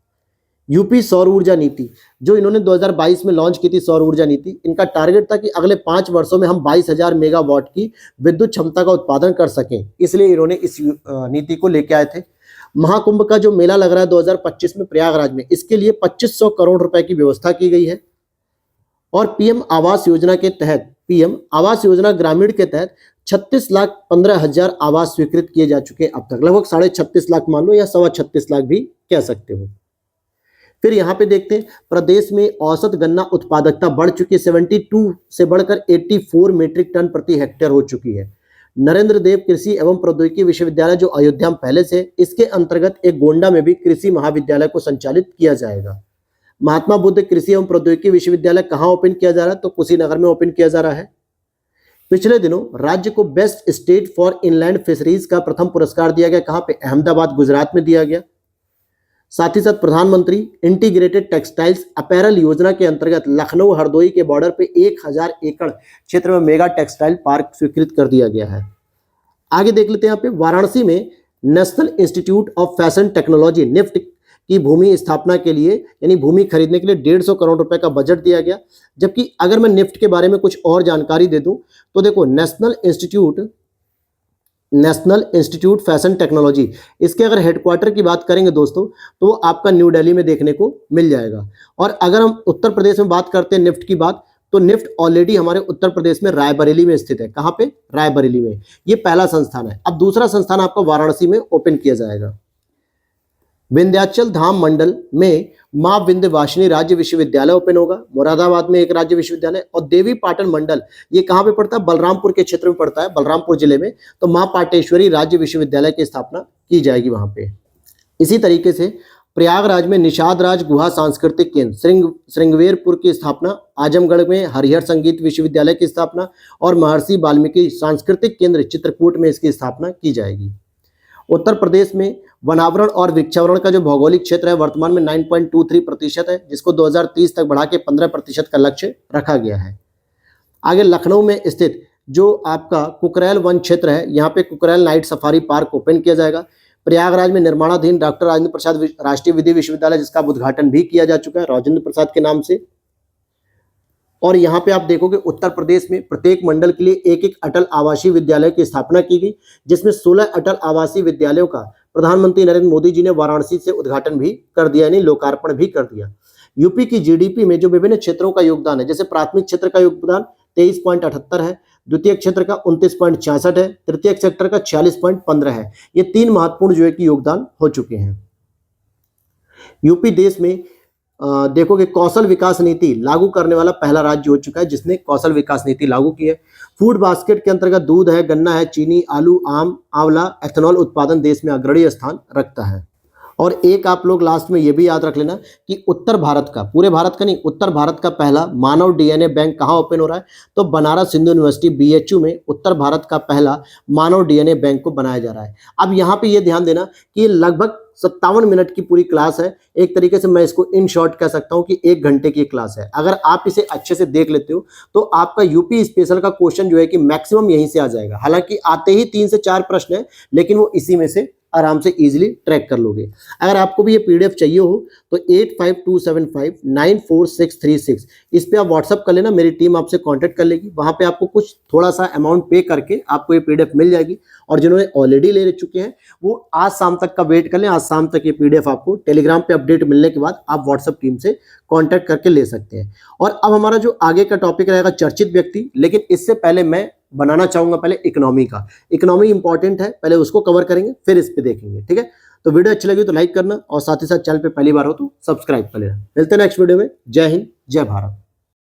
यूपी सौर ऊर्जा नीति, जो इन्होंने 2022 में लॉन्च की थी सौर ऊर्जा नीति, इनका टारगेट था कि अगले 5 वर्षों में हम 22,000 मेगावाट की विद्युत क्षमता का उत्पादन कर सकें, इसलिए इन्होंने इस नीति को लेके आए थे। महाकुंभ का जो मेला लग रहा है 2025 में प्रयागराज में, इसके लिए 2500 करोड़ रुपए की व्यवस्था की गई है। और पीएम आवास योजना के तहत, पीएम आवास योजना ग्रामीण के तहत 36,15,000 आवास स्वीकृत किए जा चुके हैं अब तक, लगभग 36.5 लाख मान लो या 36.25 लाख भी कह सकते हो। फिर यहाँ पे देखते हैं प्रदेश में औसत गन्ना उत्पादकता बढ़ चुकी है, 72 से बढ़कर 84 मीट्रिक टन प्रति हेक्टेयर हो चुकी है। नरेंद्र देव कृषि एवं प्रौद्योगिकी विश्वविद्यालय जो अयोध्या में पहले से, इसके अंतर्गत एक गोंडा में भी कृषि महाविद्यालय को संचालित किया जाएगा। महात्मा बुद्ध कृषि एवं प्रौद्योगिकी विश्वविद्यालय कहाँ ओपन किया जा रहा है, तो कुशीनगर में ओपन किया जा रहा है। पिछले दिनों राज्य को best state for inland fisheries का प्रथम पुरस्कार दिया गया। कहां पे? अहमदाबाद, गुजरात में दिया गया। साथ ही साथ प्रधानमंत्री इंटीग्रेटेड टेक्सटाइल्स अपैरल योजना के अंतर्गत लखनऊ हरदोई के बॉर्डर पे 1000 एकड़ क्षेत्र में मेगा टेक्सटाइल पार्क स्वीकृत कर दिया गया है। आगे देख लेते हैं यहाँ पे वाराणसी में National Institute of Fashion Technology NIFT की भूमि स्थापना के लिए यानी भूमि खरीदने के लिए 150 करोड़ रुपए का बजट दिया गया। जबकि अगर मैं निफ्ट के बारे में कुछ और जानकारी दे दूं तो देखो नेशनल इंस्टीट्यूट फैशन टेक्नोलॉजी, इसके अगर हेडक्वार्टर की बात करेंगे दोस्तों तो वो आपका न्यू दिल्ली में देखने को मिल जाएगा। और अगर हम उत्तर प्रदेश में बात करते हैं निफ्ट की बात, तो निफ्ट ऑलरेडी हमारे उत्तर प्रदेश में रायबरेली में स्थित है। कहां पे? रायबरेली में। ये पहला संस्थान है। अब दूसरा संस्थान आपका वाराणसी में ओपन किया जाएगा। विंध्याचल धाम मंडल में मां विंध्यवासिनी राज्य विश्वविद्यालय ओपन होगा। मुरादाबाद में एक राज्य विश्वविद्यालय। और देवी पाटन मंडल, ये कहां पे पड़ता है? बलरामपुर के क्षेत्र में पड़ता है, बलरामपुर जिले में। तो मां पाटेश्वरी राज्य विश्वविद्यालय की स्थापना की जाएगी वहां पे। इसी तरीके से प्रयागराज में निषाद राज गुहा सांस्कृतिक केंद्र श्रृंगवेरपुर की स्थापना, आजमगढ़ में हरिहर संगीत विश्वविद्यालय की स्थापना और महर्षि वाल्मीकि सांस्कृतिक केंद्र चित्रकूट में इसकी स्थापना की जाएगी। उत्तर प्रदेश में वनावरण और वृक्षावरण का जो भौगोलिक क्षेत्र है वर्तमान में 9.23% है, जिसको 2030 तक बढ़ा के 15% का लक्ष्य रखा गया है। आगे लखनऊ में स्थित जो आपका कुकरेल वन क्षेत्र है, यहाँ पे Kukrail night safari park open किया जाएगा। प्रयागराज में निर्माणाधीन डॉक्टर राजेंद्र प्रसाद राष्ट्रीय विधि विश्वविद्यालय, जिसका उद्घाटन भी किया जा चुका है राजेंद्र प्रसाद के नाम से। और यहाँ पे आप देखोगे उत्तर प्रदेश में प्रत्येक मंडल के लिए एक एक अटल आवासीय विद्यालय की स्थापना की गई, जिसमें 16 अटल आवासीय विद्यालयों का प्रधानमंत्री नरेंद्र मोदी जी ने वाराणसी से उद्घाटन भी कर दिया, यानी लोकार्पण भी कर दिया। यूपी की जीडीपी में जो विभिन्न क्षेत्रों का योगदान है, जैसे प्राथमिक क्षेत्र का योगदान 23.78 है, द्वितीय क्षेत्र का 29.66 है, तृतीय सेक्टर का 46.15 है। ये तीन महत्वपूर्ण जो है कि योगदान हो चुके हैं। यूपी देश में देखोगे कौशल विकास नीति लागू करने वाला पहला राज्य हो चुका है, जिसने कौशल विकास नीति लागू की है। फूड बास्केट के अंतर्गत दूध है, गन्ना है, चीनी, आलू, आम, आंवला, एथेनॉल उत्पादन देश में अग्रणी स्थान रखता है। और एक आप लोग लास्ट में ये भी याद रख लेना कि उत्तर भारत का, पूरे भारत का नहीं, उत्तर भारत का पहला मानव डीएनए बैंक कहाँ ओपन हो रहा है? तो बनारस हिंदू यूनिवर्सिटी बीएचयू में उत्तर भारत का पहला मानव डीएनए बैंक को बनाया जा रहा है। अब यहाँ पे ये ध्यान देना कि ये लगभग 57 मिनट की पूरी क्लास है। एक तरीके से मैं इसको इन शॉर्ट कह सकता हूँ कि 1 घंटे की क्लास है। अगर आप इसे अच्छे से देख लेते हो तो आपका यूपी स्पेशल का क्वेश्चन जो है कि मैक्सिमम यहीं से आ जाएगा। हालांकि आते ही 3 से 4 प्रश्न है, लेकिन वो इसी में से आराम से इजीली ट्रैक कर लोगे। अगर आपको भी ये पीडीएफ चाहिए हो तो 8527594636 इस पे आप व्हाट्सअप कर लेना, मेरी टीम आपसे कांटेक्ट कर लेगी। वहां पे आपको कुछ थोड़ा सा अमाउंट पे करके आपको ये पीडीएफ मिल जाएगी। और जिन्होंने ऑलरेडी ले चुके हैं वो आज शाम तक का वेट कर लें। आज शाम तक ये पीडीएफ आपको टेलीग्राम पे अपडेट मिलने के बाद आप व्हाट्सअप टीम से कॉन्टैक्ट करके ले सकते हैं। और अब हमारा जो आगे का टॉपिक रहेगा चर्चित व्यक्ति, लेकिन इससे पहले मैं बनाना चाहूंगा पहले इकोनॉमी का। इकोनॉमी इंपॉर्टेंट है, पहले उसको कवर करेंगे फिर इस पे देखेंगे, ठीक है। तो वीडियो अच्छी लगी तो लाइक करना और साथ ही साथ चैनल पे पहली बार हो तो सब्सक्राइब कर लेना। मिलते हैं नेक्स्ट वीडियो में। जय हिंद, जय भारत।